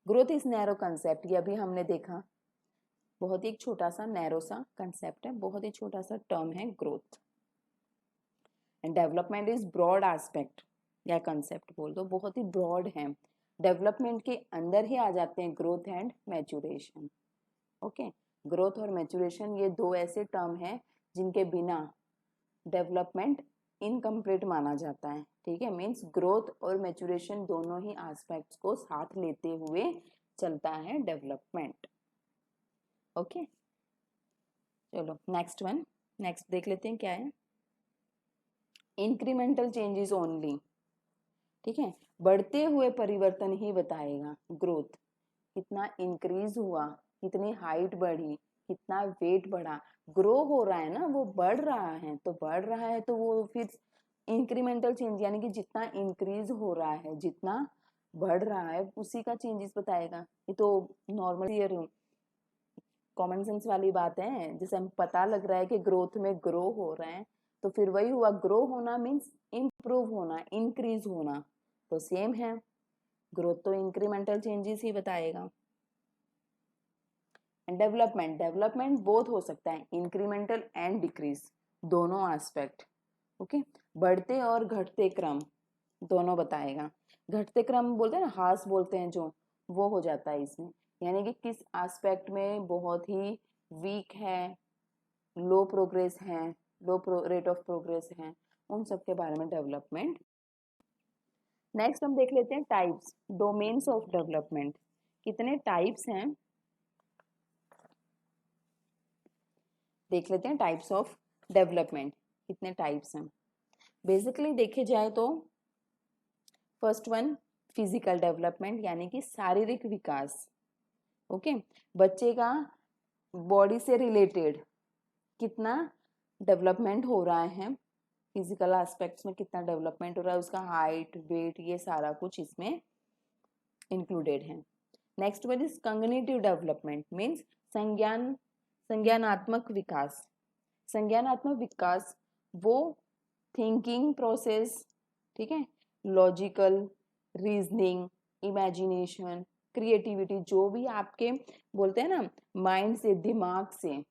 ग्रोथ इज नैरो कंसेप्ट, ये अभी हमने देखा, बहुत ही एक छोटा सा नैरो सा कंसेप्ट है, बहुत ही छोटा सा टर्म है growth. And development is broad aspect या कंसेप्ट बोल दो, बहुत ही ब्रॉड है। डेवलपमेंट के अंदर ही आ जाते हैं growth and maturation, okay. Growth और मैच्योरेशन ये दो ऐसे टर्म हैं जिनके बिना डेवलपमेंट इनकम्प्लीट माना जाता है, ठीक है। मीन्स ग्रोथ और मैच्योरेशन दोनों ही एस्पेक्ट्स को साथ लेते हुए चलता है डेवलपमेंट, ओके। चलो नेक्स्ट वन, नेक्स्ट देख लेते हैं क्या है। इंक्रीमेंटल चेंजेस ओनली, ठीक है, बढ़ते हुए परिवर्तन ही बताएगा ग्रोथ। कितना इंक्रीज हुआ, कितनी हाइट बढ़ी, कितना वेट बढ़ा, ग्रो हो रहा है ना, वो बढ़ रहा है, तो बढ़ रहा है तो वो फिर इंक्रीमेंटल चेंज, यानी कि जितना इंक्रीज हो रहा है, जितना बढ़ रहा है उसी का चेंजेस बताएगा। ये तो नॉर्मल कॉमन सेंस वाली बात है, जैसे हम पता लग रहा है कि ग्रोथ में ग्रो हो रहे हैं, तो फिर वही हुआ, ग्रो होना मीन्स इम्प्रूव होना, इंक्रीज होना, तो सेम है, ग्रोथ तो इंक्रीमेंटल चेंजेस ही बताएगा। डेवलपमेंट, डेवलपमेंट बोथ हो सकता है, इंक्रीमेंटल एंड डिक्रीज, दोनों एस्पेक्ट, ओके। बढ़ते और घटते क्रम दोनों बताएगा। घटते क्रम बोलते हैं ना, हास बोलते हैं जो, वो हो जाता है इसमें, यानी कि किस एस्पेक्ट में बहुत ही वीक है, लो प्रोग्रेस है, लो रेट ऑफ प्रोग्रेस है, उन सब के बारे में डेवलपमेंट। नेक्स्ट हम देख लेते हैं टाइप्स, डोमेन्स ऑफ डेवलपमेंट, कितने टाइप्स हैं देख लेते हैं। टाइप्स ऑफ डेवलपमेंट कितने टाइप्स हैं। बेसिकली देखे जाए तो फर्स्ट वन फिजिकल डेवलपमेंट, यानी कि शारीरिक विकास, ओके। बच्चे का बॉडी से रिलेटेड कितना डेवलपमेंट हो रहा है, फिजिकल एस्पेक्ट्स में कितना डेवलपमेंट हो रहा है, उसका हाइट, वेट, ये सारा कुछ इसमें इंक्लूडेड है। Next one is cognitive development, means संज्ञानात्मक विकास। संज्ञानात्मक विकास वो थिंकिंग प्रोसेस, ठीक है, लॉजिकल, रीजनिंग, इमेजिनेशन, क्रिएटिविटी, जो भी आपके बोलते हैं ना माइंड से, दिमाग से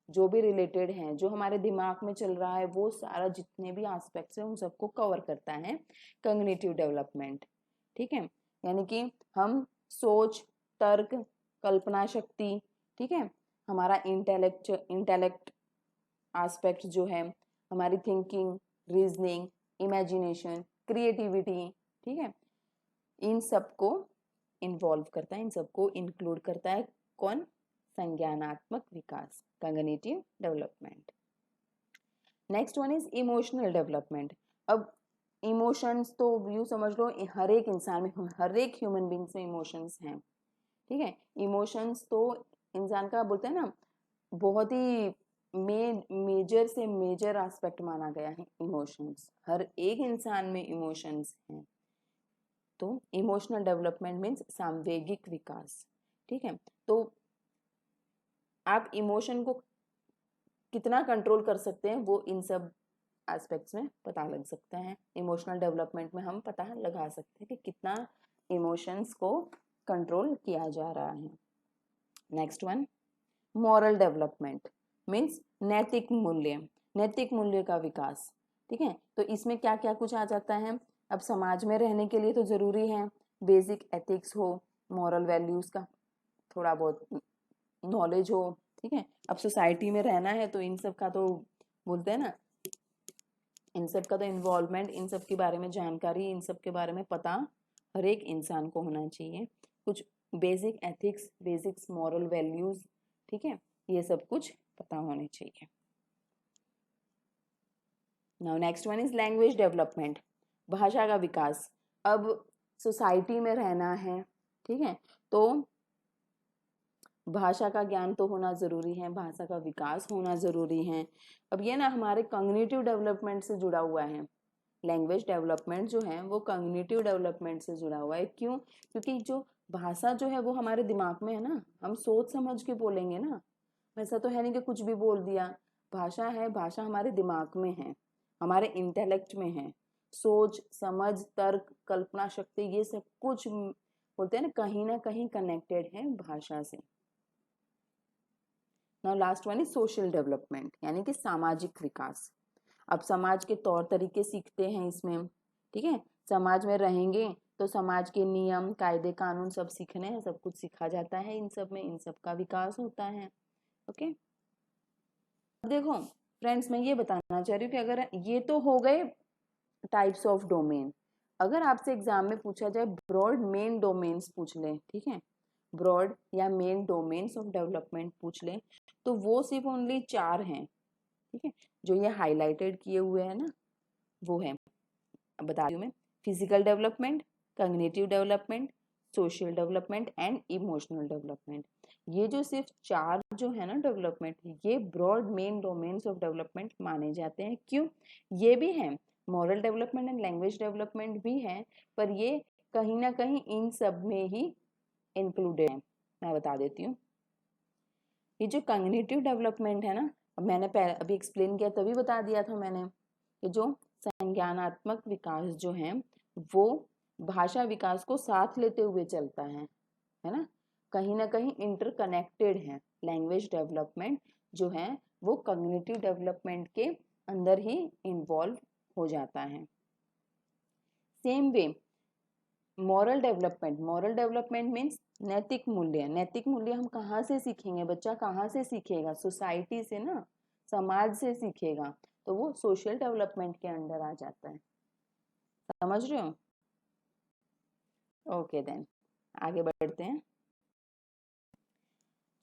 जो भी रिलेटेड है, जो हमारे दिमाग में चल रहा है, वो सारा जितने भी एस्पेक्ट्स हैं उन सबको कवर करता है कॉग्निटिव डेवलपमेंट, ठीक है। यानी कि हम सोच, तर्क, कल्पना शक्ति, ठीक है, हमारा इंटेलेक्ट एस्पेक्ट जो है, हमारी थिंकिंग, रीजनिंग, इमेजिनेशन, क्रिएटिविटी, ठीक है, इन सबको इन्वॉल्व करता है, इन सबको इंक्लूड करता है कौन, संज्ञानात्मक विकास, cognitive development. Next one is emotional development. अब इमोशंस तो यूँ समझ लो हर एक इंसान में, हर एक ह्यूमन बींग्स में इमोशंस हैं, ठीक है। इमोशंस तो इंसान का बोलते हैं ना बहुत ही मेजर से मेजर एस्पेक्ट माना गया है इमोशंस, हर एक इंसान में इमोशंस हैं। तो इमोशनल डेवलपमेंट मीन्स सांवेगिक विकास, ठीक है। तो आप इमोशन को कितना कंट्रोल कर सकते हैं वो इन सब एस्पेक्ट्स में पता लग सकता है। इमोशनल डेवलपमेंट में हम पता लगा सकते हैं कि कितना इमोशंस को कंट्रोल किया जा रहा है। Next one moral development, means नैतिक मूल्य, नैतिक मूल्य का विकास, ठीक है। तो इसमें क्या क्या कुछ आ जाता है। अब समाज में रहने के लिए तो ज़रूरी है बेसिक एथिक्स हो, मॉरल वैल्यूज़ का थोड़ा बहुत नॉलेज हो, ठीक है। अब सोसाइटी में रहना है तो इन सब का तो बोलते हैं ना, इन सब का तो इन्वॉल्वमेंट, इन सब के बारे में जानकारी, इन सब के बारे में पता हर एक इंसान को होना चाहिए। कुछ basic ethics, basics moral values, ठीक है, ये सब कुछ पता होने चाहिए। Now next one is language development, भाषा का विकास। अब सोसाइटी में रहना है, ठीक है, तो भाषा का ज्ञान तो होना ज़रूरी है, भाषा का विकास होना ज़रूरी है। अब ये ना हमारे कॉग्निटिव डेवलपमेंट से जुड़ा हुआ है। लैंग्वेज डेवलपमेंट जो है वो कॉग्निटिव डेवलपमेंट से जुड़ा हुआ है। क्यों? क्योंकि जो भाषा जो है वो हमारे दिमाग में है ना, हम सोच समझ के बोलेंगे ना, ऐसा तो है नहीं कि कुछ भी बोल दिया। भाषा है, भाषा हमारे दिमाग में है, हमारे इंटेलेक्ट में है। सोच समझ, तर्क, कल्पना शक्ति, ये सब कुछ बोलते हैं ना कहीं कनेक्टेड है भाषा से। Now last one is social development, यानी कि सामाजिक विकास। अब समाज के तौर तरीके सीखते हैं इसमें, ठीक है, समाज में रहेंगे तो समाज के नियम कायदे कानून सब सीखने हैं, सब कुछ सीखा जाता है इन सब में, इन सब का विकास होता है। ओके, देखो फ्रेंड्स, मैं ये बताना चाह रही हूँ कि अगर ये तो हो गए टाइप्स ऑफ डोमेन, अगर आपसे एग्जाम में पूछा जाए ब्रॉड मेन डोमेन्स पूछ ले, ठीक है, ब्रॉड या मेन डोमेन्स ऑफ डेवलपमेंट पूछ ले, तो वो सिर्फ ओनली 4 हैं, ठीक है, जो ये हाईलाइटेड किए हुए हैं ना, वो है, बता रही हूँ मैं, physical development, cognitive development, social development and emotional development. ये जो सिर्फ 4 जो है ना डेवलपमेंट, ये broad main domains of development माने जाते हैं। क्यों? ये भी है, moral development and language development भी है, पर ये कहीं ना कहीं इन सब में ही इंक्लूडेड है। मैं बता देती हूँ, ये जो कॉग्निटिव डेवलपमेंट है ना, मैंने अभी एक्सप्लेन किया तभी बता दिया था मैंने, कि जो संज्ञानात्मक विकास जो है वो भाषा विकास को साथ लेते हुए चलता है ना कहीं इंटरकनेक्टेड है। लैंग्वेज डेवलपमेंट जो है वो कॉग्निटिव डेवलपमेंट के अंदर ही इन्वॉल्व हो जाता है। Same way moral development means नैतिक मूल्य। नैतिक मूल्य हम कहाँ से सीखेंगे? बच्चा कहाँ से सीखेगा? सोसाइटी से ना, समाज से सीखेगा, तो वो सोशल डेवलपमेंट के अंदर आ जाता है। समझ रहे हो? ओके देन, आगे बढ़ते हैं।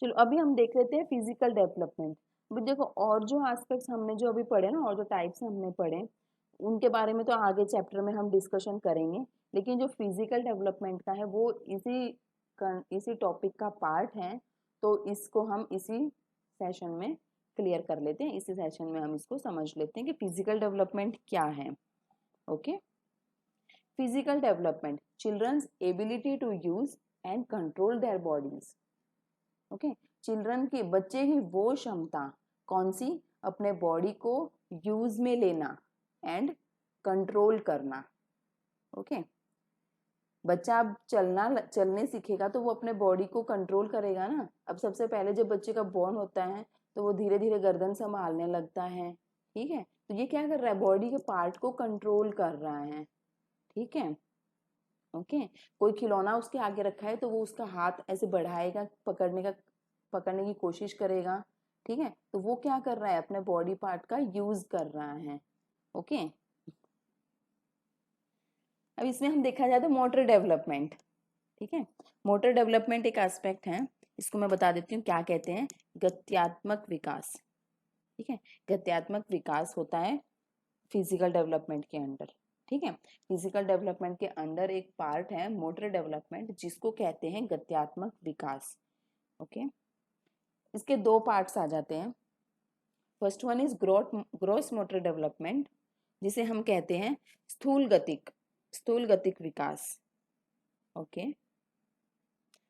चलो अभी हम देख लेते हैं फिजिकल डेवलपमेंट। अभी देखो, और जो एस्पेक्ट्स हमने जो अभी पढ़े ना, और जो टाइप्स हमने पढ़े, उनके बारे में तो आगे चैप्टर में हम डिस्कशन करेंगे, लेकिन जो फिजिकल डेवलपमेंट का है वो इसी टॉपिक का पार्ट है, तो इसको हम इसी सेशन में क्लियर कर लेते हैं। इसी सेशन में हम इसको समझ लेते हैं कि फिजिकल डेवलपमेंट क्या है। Okay, physical development, children's ability to use and control their bodies. Okay, children की, बच्चे की वो क्षमता, कौन सी? अपने बॉडी को यूज में लेना एंड कंट्रोल करना। ओके, बच्चा अब चलने सीखेगा तो वो अपने बॉडी को कंट्रोल करेगा ना। अब सबसे पहले जब बच्चे का बॉर्न होता है तो वो धीरे धीरे गर्दन संभालने लगता है, ठीक है, तो ये क्या कर रहा है? बॉडी के पार्ट को कंट्रोल कर रहा है, ठीक है। ओके, कोई खिलौना उसके आगे रखा है तो वो उसका हाथ ऐसे बढ़ाएगा, पकड़ने की कोशिश करेगा, ठीक है, तो वो क्या कर रहा है? अपने बॉडी पार्ट का यूज कर रहा है। ओके, अब इसमें हम देखा जाए तो मोटर डेवलपमेंट, ठीक है, मोटर डेवलपमेंट एक एस्पेक्ट है, इसको मैं बता देती हूँ क्या कहते हैं। गत्यात्मक विकास, ठीक है, गत्यात्मक विकास होता है फिजिकल डेवलपमेंट के अंडर, ठीक है। फिजिकल डेवलपमेंट के अंदर एक पार्ट है मोटर डेवलपमेंट, जिसको कहते हैं गत्यात्मक विकास। ओके, इसके 2 पार्ट्स आ जाते हैं। First one is gross motor development, जिसे हम कहते हैं स्थूल गतिक विकास। Okay,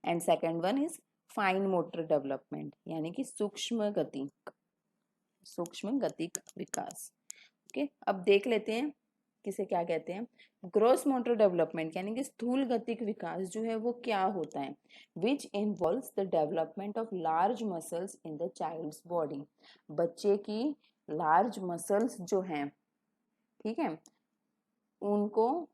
and second one is fine motor development, यानी कि सूक्ष्म गतिक विकास। ओके, अब देख लेते हैं किसे क्या कहते हैं। ग्रॉस मोटर डेवलपमेंट यानी कि स्थूल गतिक विकास जो है वो क्या होता है? Which involves the development of large muscles in the child's body. बच्चे की लार्ज मसल्स जो हैं, ठीक है, उनको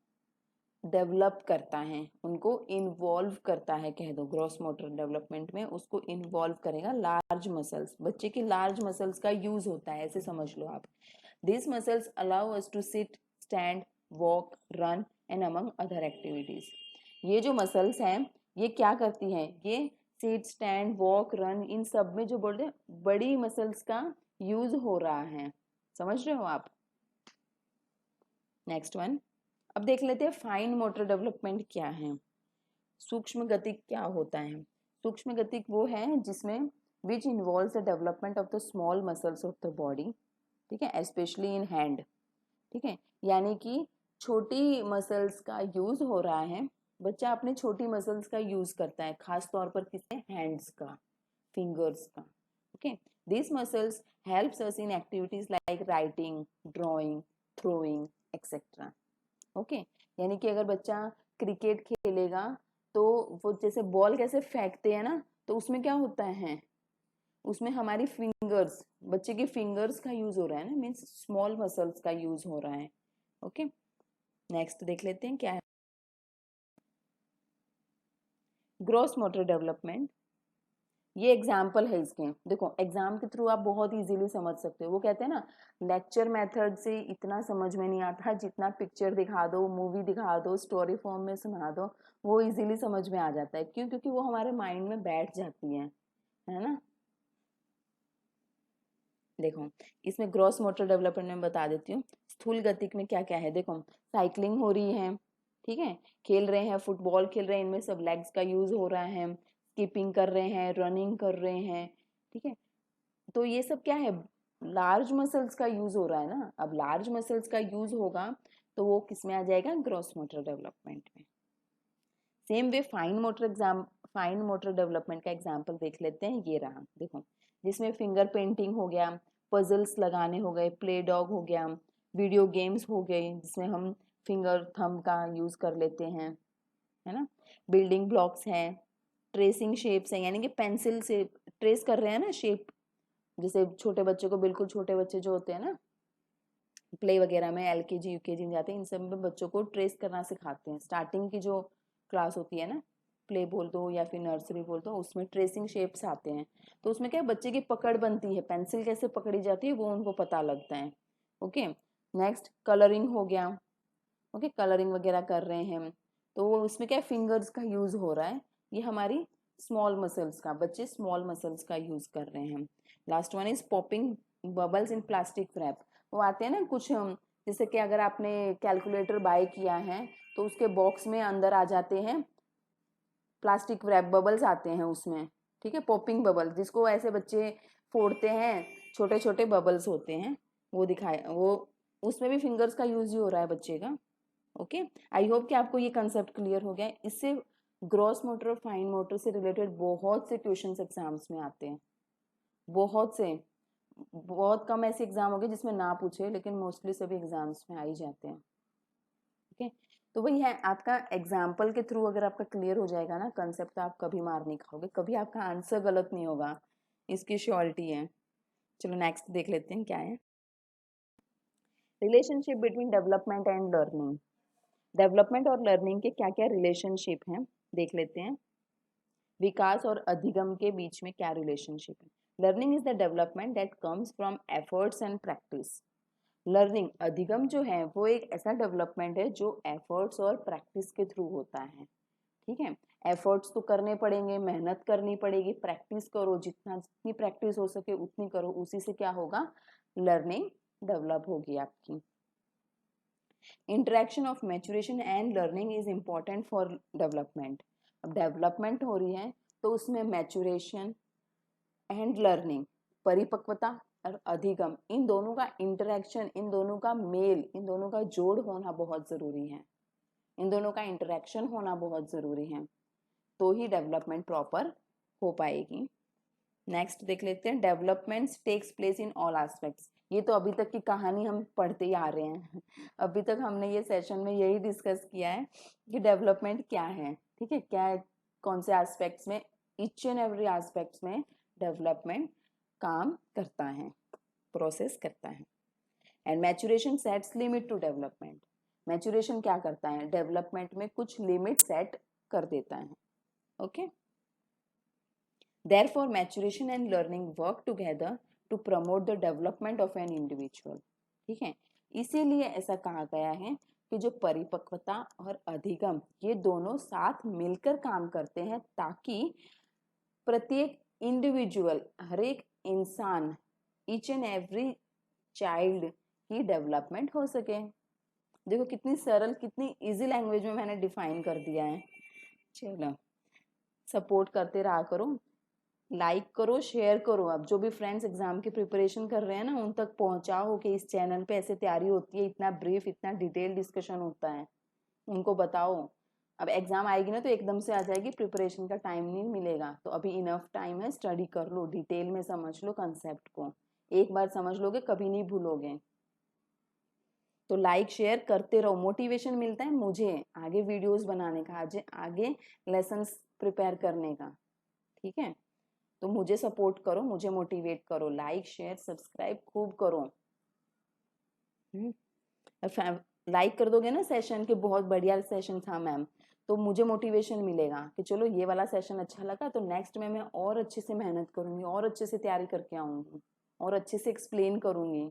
डेवलप करता है, उनको इन्वॉल्व करता है, कह दो ग्रॉस मोटर डेवलपमेंट में उसको इन्वॉल्व करेगा। लार्ज मसल्स, बच्चे की लार्ज मसल्स का यूज होता है, ऐसे समझ लो आप। These muscles allow us to sit, stand, walk, run and among other activities. ये जो मसल्स हैं ये क्या करती है, ये सिट, स्टैंड, वॉक, रन, इन सब में जो बोलते हैं बड़ी मसल्स का यूज हो रहा है। समझ रहे हो आप? नेक्स्ट वन, अब देख लेते हैं फाइन मोटर डेवलपमेंट क्या है। सूक्ष्म गतिक क्या होता है? सूक्ष्म गतिक वो है जिसमें विच involves the development of the small muscles of the body, ठीक है, स्पेशली इन हैंड, ठीक है, यानी कि छोटी मसल्स का यूज हो रहा है, बच्चा अपने छोटी मसल्स का यूज करता है, खास तौर पर किसके, हैंड्स का, फिंगर्स का, okay. This muscles helps us in activities like writing, drawing, throwing etcetera, okay. यानी कि अगर बच्चा क्रिकेट खेलेगा तो वो जैसे बॉल कैसे फेंकते हैं ना, तो उसमें क्या होता है, उसमें हमारी फिंगर्स, बच्चे की फिंगर्स का यूज हो रहा है ना, मीन्स स्मॉल मसल्स का यूज हो रहा है, ओके। नेक्स्ट देख लेते हैं क्या है, ग्रॉस मोटर डेवलपमेंट। ये एग्जाम्पल है इसके, देखो एग्जाम के थ्रू आप बहुत इजीली समझ सकते हो। वो कहते हैं ना, लेक्चर मेथड से इतना समझ में नहीं आता जितना पिक्चर दिखा दो, मूवी दिखा दो, स्टोरी फॉर्म में सुना दो, वो इजीली समझ में आ जाता है। क्यों? क्योंकि वो हमारे माइंड में बैठ जाती है ना। देखो इसमें ग्रॉस मोटर डेवलपमेंट में बता देती हूँ। स्थूल गतिक में क्या क्या है, देखो साइकिलिंग हो रही है, ठीक है, खेल रहे हैं, फुटबॉल खेल रहे हैं, इनमें सब लेग्स का यूज हो रहा है, स्किपिंग कर रहे हैं, रनिंग कर रहे हैं, ठीक है। तो ये सब क्या है, लार्ज मसल्स का यूज हो रहा है ना। अब लार्ज मसल्स का यूज होगा तो वो किस में आ जाएगा, ग्रॉस मोटर डेवलपमेंट में। Same way fine motor development का एग्जाम्पल देख लेते हैं। ये रहा देखो, जिसमें फिंगर पेंटिंग हो गया, पजल्स लगाने हो गए, प्ले डॉग हो गया, वीडियो गेम्स हो गए जिसमें हम फिंगर थंब का यूज कर लेते हैं, है ना। बिल्डिंग ब्लॉक्स हैं, ट्रेसिंग शेप्स हैं, यानी कि पेंसिल से ट्रेस कर रहे हैं ना शेप, जैसे छोटे बच्चे को, बिल्कुल छोटे बच्चे जो होते हैं ना, प्ले वगैरह में एलकेजी यूकेजी में जाते हैं, इन सब में बच्चों को ट्रेस करना सिखाते हैं। स्टार्टिंग की जो क्लास होती है ना, प्ले बोल दो या फिर नर्सरी बोल दो, उसमें ट्रेसिंग शेप्स आते हैं। तो उसमें क्या बच्चे की पकड़ बनती है, पेंसिल कैसे पकड़ी जाती है वो उनको पता लगता है, ओके। नेक्स्ट कलरिंग हो गया, ओके, कलरिंग वगैरह कर रहे हैं तो वो उसमें क्या फिंगर्स का यूज हो रहा है। ये हमारी स्मॉल मसल्स का, बच्चे स्मॉल मसल्स का यूज कर रहे हैं। Last one is popping bubbles in plastic wrap. वो आते हैं ना कुछ, जैसे कि अगर आपने कैलकुलेटर बाय किया है तो उसके बॉक्स में अंदर आ जाते हैं प्लास्टिक रैप, बबल्स आते हैं उसमें, ठीक है, पॉपिंग बबल, जिसको ऐसे बच्चे फोड़ते हैं, छोटे छोटे बबल्स होते हैं, वो दिखाए, वो उसमें भी फिंगर्स का यूज ही हो रहा है बच्चे का, ओके। आई होप कि आपको ये कंसेप्ट क्लियर हो गया। इससे ग्रॉस मोटर और फाइन मोटर से रिलेटेड बहुत से क्वेश्चंस एग्जाम्स में आते हैं, बहुत से, बहुत कम ऐसे एग्जाम हो गए जिसमें ना पूछे, लेकिन मोस्टली सभी एग्जाम्स में आ ही जाते हैं, ओके। तो वही है, आपका एग्जाम्पल के थ्रू अगर आपका क्लियर हो जाएगा ना कंसेप्ट, तो आप कभी मार नहीं खाओगे, कभी आपका आंसर गलत नहीं होगा, इसकी श्योरिटी है। चलो नेक्स्ट देख लेते हैं क्या है, relationship between development and learning. Development और लर्निंग के क्या क्या रिलेशनशिप हैं देख लेते हैं। विकास और अधिगम के बीच में क्या रिलेशनशिप है। Learning is the development that comes from efforts and practice. Learning, अधिगम जो है वो एक ऐसा डेवलपमेंट है जो एफर्ट्स और प्रैक्टिस के थ्रू होता है, ठीक है। एफर्ट्स तो करने पड़ेंगे, मेहनत करनी पड़ेगी, प्रैक्टिस करो, जितनी प्रैक्टिस हो सके उतनी करो, उसी से क्या होगा, लर्निंग डेवलप होगी आपकी। Interaction of maturation and learning is important for development. अब डेवलपमेंट हो रही है तो उसमें मैच्योरेशन एंड लर्निंग, परिपक्वता और अधिगम, इन दोनों का इंटरेक्शन, इन दोनों का मेल, इन दोनों का जोड़ होना बहुत जरूरी है, इन दोनों का इंटरेक्शन होना बहुत जरूरी है, तो ही डेवलपमेंट प्रॉपर हो पाएगी। नेक्स्ट देख लेते हैं, development takes place in all aspects. ये तो अभी तक की कहानी हम पढ़ते ही आ रहे हैं अभी तक हमने ये सेशन में यही डिस्कस किया है कि डेवलपमेंट क्या है, ठीक है, क्या है, कौन से एस्पेक्ट्स में, ईच एंड एवरी एस्पेक्ट्स में डेवलपमेंट काम करता है, प्रोसेस करता है। And maturation sets limit to development. Maturation क्या करता है, डेवलपमेंट में कुछ लिमिट सेट कर देता है, okay. Therefore, maturation and learning work together to promote the development of an individual. ठीक है, इसीलिए ऐसा कहा गया है कि जो परिपक्वता और अधिगम ये दोनों साथ मिलकर काम करते हैं ताकि प्रत्येक इंडिविजुअल, हर एक इंसान, ईच एंड एवरी चाइल्ड की डेवलपमेंट हो सके। देखो कितनी सरल, कितनी इजी लैंग्वेज में मैंने डिफाइन कर दिया है। चलो, सपोर्ट करते रहा करो, लाइक करो, शेयर करो। अब जो भी फ्रेंड्स एग्जाम की प्रिपरेशन कर रहे हैं ना, उन तक पहुंचाओ कि इस चैनल पे ऐसे तैयारी होती है, इतना ब्रीफ, इतना डिटेल डिस्कशन होता है, उनको बताओ। अब एग्जाम आएगी ना तो एकदम से आ जाएगी, प्रिपरेशन का टाइम नहीं मिलेगा। तो अभी इनफ टाइम है, स्टडी कर लो, डिटेल में समझ लो कंसेप्ट को। एक बार समझ लोगे कभी नहीं भूलोगे। तो लाइक शेयर करते रहो, मोटिवेशन मिलता है मुझे आगे वीडियोस बनाने का, आगे लेसन्स प्रिपेयर करने का। ठीक है, तो मुझे सपोर्ट करो, मुझे मोटिवेट करो, लाइक शेयर सब्सक्राइब खूब करो। लाइक कर दोगे ना सेशन के, बहुत बढ़िया सेशन था मैम, तो मुझे मोटिवेशन मिलेगा कि चलो ये वाला सेशन अच्छा लगा तो नेक्स्ट में मैं और अच्छे से मेहनत करूंगी, और अच्छे से तैयारी करके आऊंगी, और अच्छे से एक्सप्लेन करूंगी।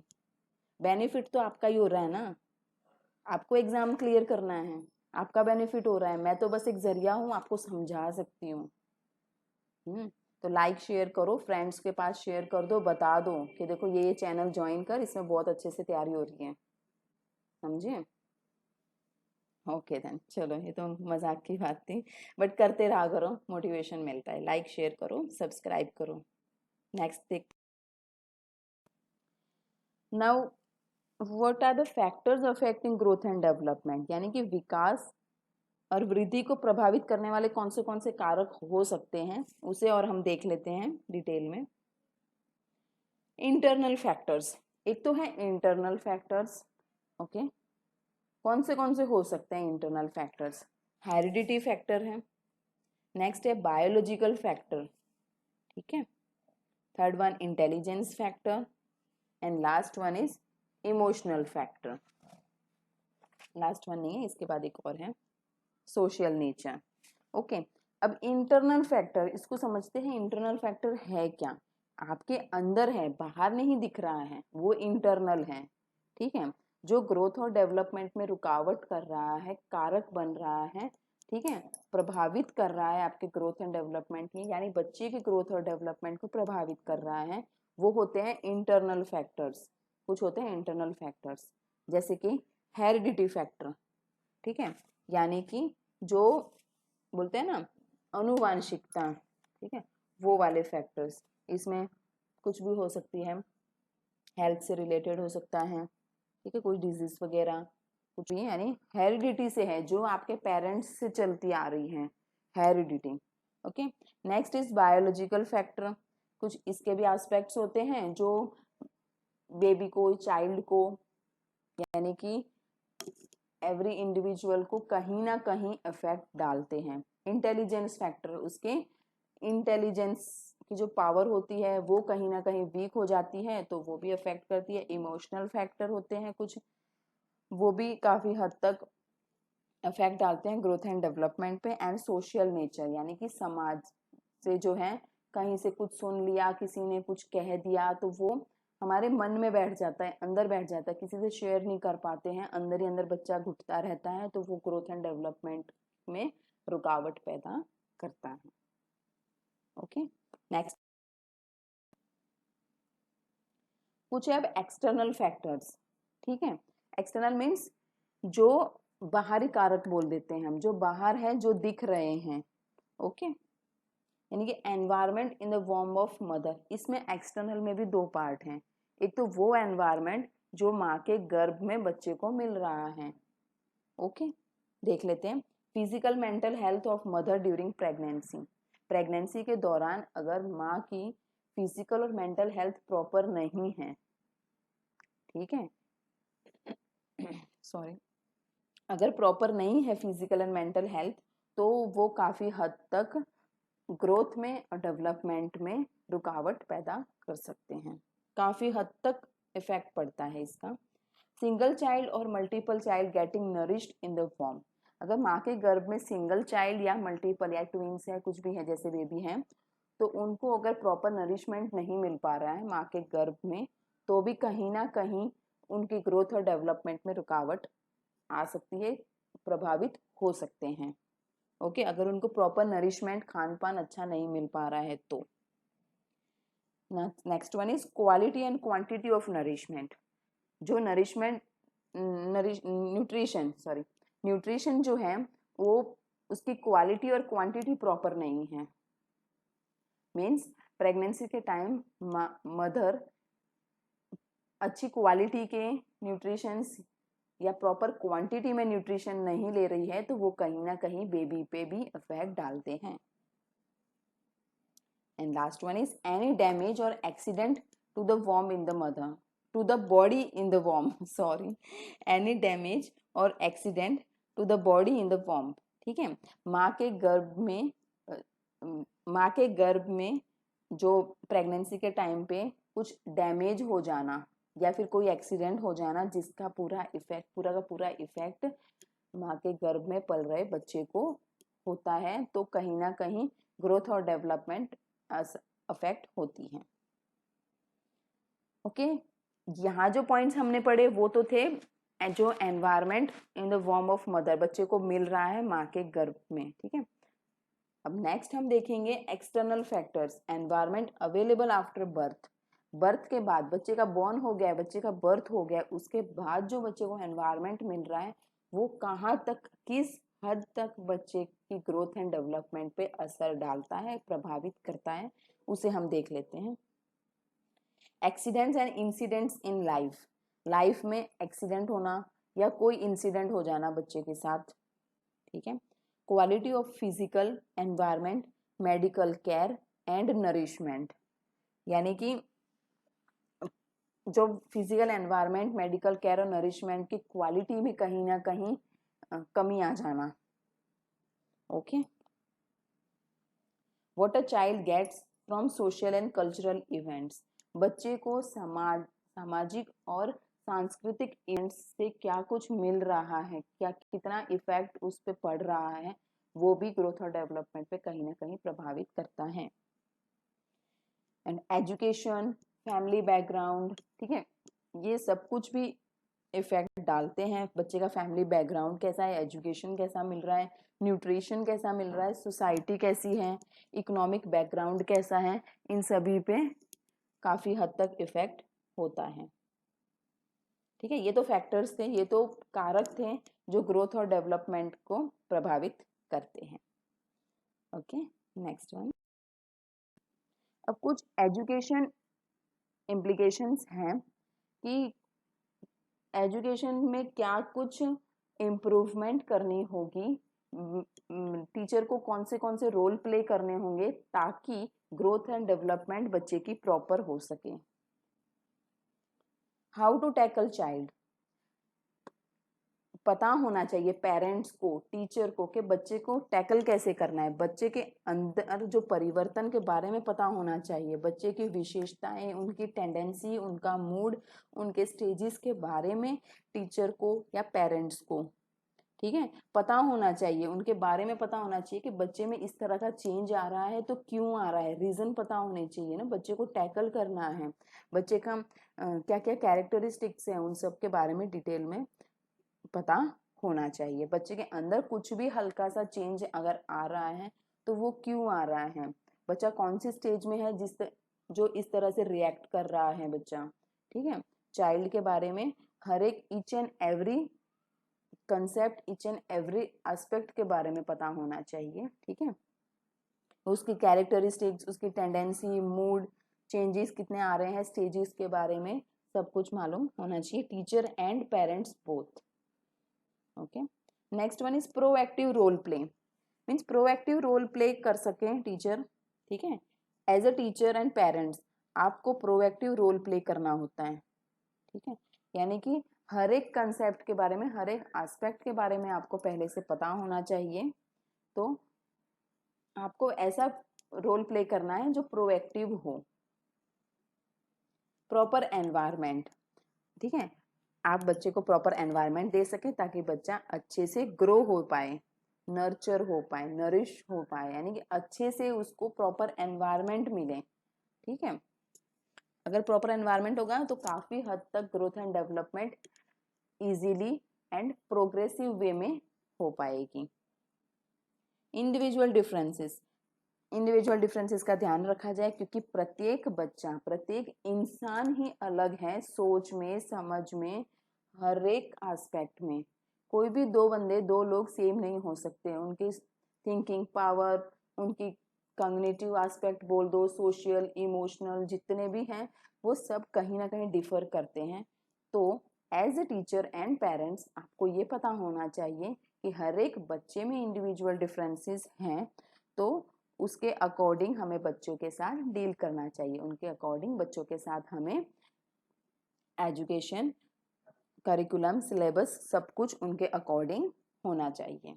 बेनिफिट तो आपका ही हो रहा है ना, आपको एग्जाम क्लियर करना है, आपका बेनिफिट हो रहा है। मैं तो बस एक जरिया हूँ, आपको समझा सकती हूँ। तो लाइक शेयर करो, फ्रेंड्स के पास शेयर कर दो, बता दो कि देखो ये चैनल ज्वाइन कर, इसमें बहुत अच्छे से तैयारी हो रही है। समझे? ओके देन, चलो ये तो मजाक की बात थी, बट करते रहा करो, मोटिवेशन मिलता है। लाइक शेयर करो, सब्सक्राइब करो। नेक्स्ट देख, now what are the factors affecting growth and development, यानी कि विकास और वृद्धि को प्रभावित करने वाले कौन से कारक हो सकते हैं, उसे और हम देख लेते हैं डिटेल में। इंटरनल फैक्टर्स, एक तो है इंटरनल फैक्टर्स। ओके, कौन से हो सकते हैं इंटरनल फैक्टर्स? हेरिडिटी फैक्टर है, नेक्स्ट है बायोलॉजिकल फैक्टर, ठीक है, third one intelligence factor, and last one is emotional factor. Last one नहीं है, इसके बाद एक और है सोशल नेचर। ओके, अब इंटरनल फैक्टर, इसको समझते हैं। इंटरनल फैक्टर है क्या? आपके अंदर है, बाहर नहीं दिख रहा है, वो इंटरनल है। ठीक है, जो ग्रोथ और डेवलपमेंट में रुकावट कर रहा है, कारक बन रहा है, ठीक है, प्रभावित कर रहा है आपके ग्रोथ एंड डेवलपमेंट में, यानी बच्चे के ग्रोथ और डेवलपमेंट को प्रभावित कर रहा है, वो होते हैं इंटरनल फैक्टर्स। कुछ होते हैं इंटरनल फैक्टर्स, जैसे कि हेरिडिटी फैक्टर, ठीक है, यानी कि जो बोलते हैं ना अनुवांशिकता, ठीक है, वो वाले फैक्टर्स। इसमें कुछ भी हो सकती है, हेल्थ से रिलेटेड हो सकता है, ठीक है, कोई डिजीज वगैरह कुछ भी, यानी हेरिडिटी से है, जो आपके पेरेंट्स से चलती आ रही है, heredity. Okay, next is biological factor. कुछ इसके भी एस्पेक्ट्स होते हैं जो बेबी को, चाइल्ड को, यानी कि एवरी इंडिविजुअल को कहीं ना कहीं इफेक्ट डालते हैं। इंटेलिजेंस फैक्टर, उसके इंटेलिजेंस की जो पावर होती है वो कहीं ना कहीं वीक हो जाती है, तो वो भी अफेक्ट करती है। इमोशनल फैक्टर होते हैं कुछ, वो भी काफी हद तक इफेक्ट डालते हैं ग्रोथ एंड डेवलपमेंट पे। एंड सोशल नेचर, यानी कि समाज से जो है, कहीं से कुछ सुन लिया, किसी ने कुछ कह दिया, तो वो हमारे मन में बैठ जाता है, अंदर बैठ जाता है, किसी से शेयर नहीं कर पाते हैं, अंदर ही अंदर बच्चा घुटता रहता है, तो वो ग्रोथ एंड डेवलपमेंट में रुकावट पैदा करता है। ओके, नेक्स्ट कुछ है अब एक्सटर्नल फैक्टर्स। ठीक है, एक्सटर्नल मीन्स जो बाहरी कारक बोल देते हैं हम, जो बाहर है, जो दिख रहे हैं। ओके, यानी कि environment in the form of mother. इसमें एक्सटर्नल में भी दो पार्ट हैं, एक तो वो एनवायरमेंट जो माँ के गर्भ में बच्चे को मिल रहा है। ओके, देख लेते हैं। Physical mental health of mother during pregnancy. Pregnancy के दौरान अगर माँ की फिजिकल और मेंटल हेल्थ प्रॉपर नहीं है, ठीक है, सॉरी, अगर प्रॉपर नहीं है फिजिकल एंड मेंटल हेल्थ, तो वो काफी हद तक ग्रोथ में और डेवलपमेंट में रुकावट पैदा कर सकते हैं, काफी हद तक इफेक्ट पड़ता है इसका। सिंगल चाइल्ड और multiple child getting nourished in the form. अगर माँ के गर्भ में सिंगल चाइल्ड या मल्टीपल या ट्विंस है, कुछ भी है, जैसे बेबी है, तो उनको अगर प्रॉपर नरिशमेंट नहीं मिल पा रहा है माँ के गर्भ में, तो भी कहीं ना कहीं उनकी ग्रोथ और डेवलपमेंट में रुकावट आ सकती है, प्रभावित हो सकते हैं। ओके, अगर उनको प्रॉपर नरिशमेंट, खान पान अच्छा नहीं मिल पा रहा है तो। Next one is quality and quantity of nourishment. जो नरिशमेंट न्यूट्रिशन जो है वो उसकी क्वालिटी और क्वांटिटी प्रॉपर नहीं है। मीन्स प्रेगनेंसी के टाइम मदर अच्छी क्वालिटी के न्यूट्रिशंस या प्रॉपर क्वांटिटी में न्यूट्रिशन नहीं ले रही है तो वो कहीं ना कहीं बेबी पे भी इफेक्ट डालते हैं। And last one is any damage और accident to the warm in the mother, to the body in the warm, sorry, any damage और accident to the body in the warm. ठीक है, माँ के गर्भ में जो प्रेगनेंसी के टाइम पे कुछ डैमेज हो जाना या फिर कोई एक्सीडेंट हो जाना जिसका पूरा का पूरा इफेक्ट माँ के गर्भ में पल रहे बच्चे को होता है तो कहीं ना कहीं ग्रोथ और डेवलपमेंट अफेक्ट होती है। ओके, यहाँ जो पॉइंट्स हमने पढ़े वो तो थे जो एनवायरमेंट इन द वॉर्म ऑफ मदर बच्चे को मिल रहा है माँ के गर्भ में। ठीक है, अब नेक्स्ट हम देखेंगे external factors, environment available after birth. Birth के बाद बच्चे का बॉर्न हो गया, बच्चे का बर्थ हो गया, उसके बाद जो बच्चे को एनवायरमेंट मिल रहा है वो कहाँ तक, किस हद तक बच्चे की ग्रोथ एंड डेवलपमेंट पे असर डालता है, प्रभावित करता है, उसे हम देख लेते हैं। Accidents and incidents in life में एक्सीडेंट होना या कोई इंसिडेंट हो जाना बच्चे के साथ। ठीक है, quality of physical environment, medical care and nourishment, यानी कि जो फिजिकल एनवायरमेंट, मेडिकल केयर और नरिशमेंट की क्वालिटी में कहीं ना कहीं कमी आ जाना। Okay, what a child gets from social and cultural events, बच्चे को सामाजिक और सांस्कृतिक इवेंट्स से क्या कुछ मिल रहा है, क्या कितना इफेक्ट उस पर पड़ रहा है, वो भी ग्रोथ और डेवलपमेंट पे कहीं ना कहीं प्रभावित करता है। एंड एजुकेशन, फैमिली बैकग्राउंड, ठीक है, ये सब कुछ भी इफेक्ट डालते हैं। बच्चे का फैमिली बैकग्राउंड कैसा है, एजुकेशन कैसा मिल रहा है, न्यूट्रिशन कैसा मिल रहा है, सोसाइटी कैसी है, इकोनॉमिक बैकग्राउंड कैसा है, इन सभी पे काफी हद तक इफेक्ट होता है। ठीक है, ये तो फैक्टर्स थे, ये तो कारक थे जो ग्रोथ और डेवलपमेंट को प्रभावित करते हैं। Okay, next one. अब कुछ एजुकेशन इम्प्लीकेशंस हैं कि एजुकेशन में क्या कुछ इम्प्रूवमेंट करनी होगी, टीचर को कौन से रोल प्ले करने होंगे ताकि ग्रोथ एंड डेवलपमेंट बच्चे की प्रॉपर हो सके। हाउ टू टैकल चाइल्ड, पता होना चाहिए पेरेंट्स को, टीचर को कि बच्चे को टैकल कैसे करना है, बच्चे के अंदर जो परिवर्तन के बारे में पता होना चाहिए, बच्चे की विशेषताएं, उनकी टेंडेंसी, उनका मूड, उनके स्टेजेस के बारे में टीचर को या पेरेंट्स को, ठीक है, पता होना चाहिए, उनके बारे में पता होना चाहिए कि बच्चे में इस तरह का चेंज आ रहा है तो क्यों आ रहा है, रीजन पता होने चाहिए ना, बच्चे को टैकल करना है, बच्चे का क्या क्या कैरेक्टरिस्टिक्स है उन सब के बारे में डिटेल में पता होना चाहिए। बच्चे के अंदर कुछ भी हल्का सा चेंज अगर आ रहा है तो वो क्यों आ रहा है, बच्चा कौन सी स्टेज में है जो इस तरह से रिएक्ट कर रहा है बच्चा। ठीक है, चाइल्ड के बारे में हर एक each and every concept, each and every aspect के बारे में पता होना चाहिए। ठीक है, उसकी कैरेक्टरिस्टिक्स, उसकी टेंडेंसी, मूड चेंजेस कितने आ रहे हैं, स्टेजेस के बारे में सब कुछ मालूम होना चाहिए, teacher and parents both. Okay, next one is proactive role play, means proactive role play कर सकें टीचर। ठीक है, as a teacher and parents आपको प्रोएक्टिव रोल प्ले करना होता है। ठीक है, यानी कि हर एक कंसेप्ट के बारे में, हर एक एस्पेक्ट के बारे में आपको पहले से पता होना चाहिए, तो आपको ऐसा रोल प्ले करना है जो प्रोएक्टिव हो। प्रॉपर एनवायरनमेंट, ठीक है, आप बच्चे को प्रॉपर एनवायरनमेंट दे सके ताकि बच्चा अच्छे से ग्रो हो पाए, नर्चर हो पाए, नरिश हो पाए, यानी कि अच्छे से उसको प्रॉपर एनवायरनमेंट मिले। ठीक है, अगर प्रॉपर एनवायरनमेंट होगा तो काफी हद तक growth and development easily and progressive way में हो पाएगी। इंडिविजुअल डिफरेंसेस का ध्यान रखा जाए, क्योंकि प्रत्येक बच्चा, प्रत्येक इंसान ही अलग है, सोच में, समझ में, हर एक एस्पेक्ट में। कोई भी दो लोग सेम नहीं हो सकते। उनकी थिंकिंग पावर, उनकी कॉग्निटिव एस्पेक्ट बोल दो, सोशल, इमोशनल, जितने भी हैं वो सब कहीं ना कहीं डिफर करते हैं। तो as a teacher and parents आपको ये पता होना चाहिए कि हर एक बच्चे में इंडिविजुअल डिफरेंसेस हैं, तो उसके अकॉर्डिंग हमें बच्चों के साथ डील करना चाहिए। उनके अकॉर्डिंग बच्चों के साथ हमें एजुकेशन, करिकुलम, सिलेबस सब कुछ उनके अकॉर्डिंग होना चाहिए।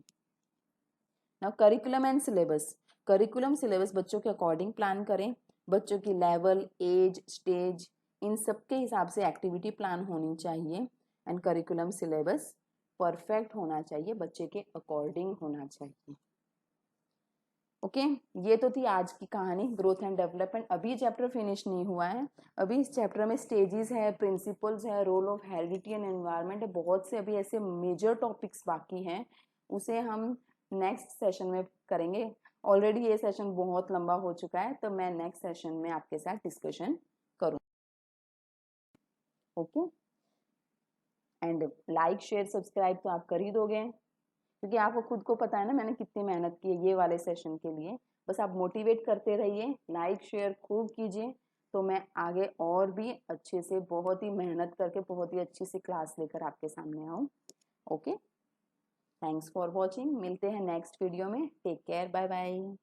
Now curriculum and syllabus. Curriculum syllabus बच्चों के अकॉर्डिंग प्लान करें। बच्चों की लेवल, एज, स्टेज, इन सब के हिसाब से एक्टिविटी प्लान होनी चाहिए। एंड करिकुलम सिलेबस परफेक्ट होना चाहिए, बच्चे के अकॉर्डिंग होना चाहिए। ओके ये तो थी आज की कहानी ग्रोथ एंड डेवलपमेंट। अभी चैप्टर फिनिश नहीं हुआ है। अभी इस चैप्टर में स्टेजेस है, प्रिंसिपल्स है, role of heredity and environment है, बहुत से अभी ऐसे मेजर टॉपिक्स बाकी हैं, उसे हम नेक्स्ट सेशन में करेंगे। ऑलरेडी ये सेशन बहुत लंबा हो चुका है, तो मैं नेक्स्ट सेशन में आपके साथ डिस्कशन करूँ। Okay and like, share, subscribe तो आप कर ही दोगे, क्योंकि आपको खुद को पता है ना मैंने कितनी मेहनत की है ये वाले सेशन के लिए। बस आप मोटिवेट करते रहिए, लाइक शेयर खूब कीजिए, तो मैं आगे और भी अच्छे से बहुत ही मेहनत करके बहुत ही अच्छी सी क्लास लेकर आपके सामने आऊँ। Okay, thanks for watching. मिलते हैं नेक्स्ट वीडियो में। Take care, bye bye.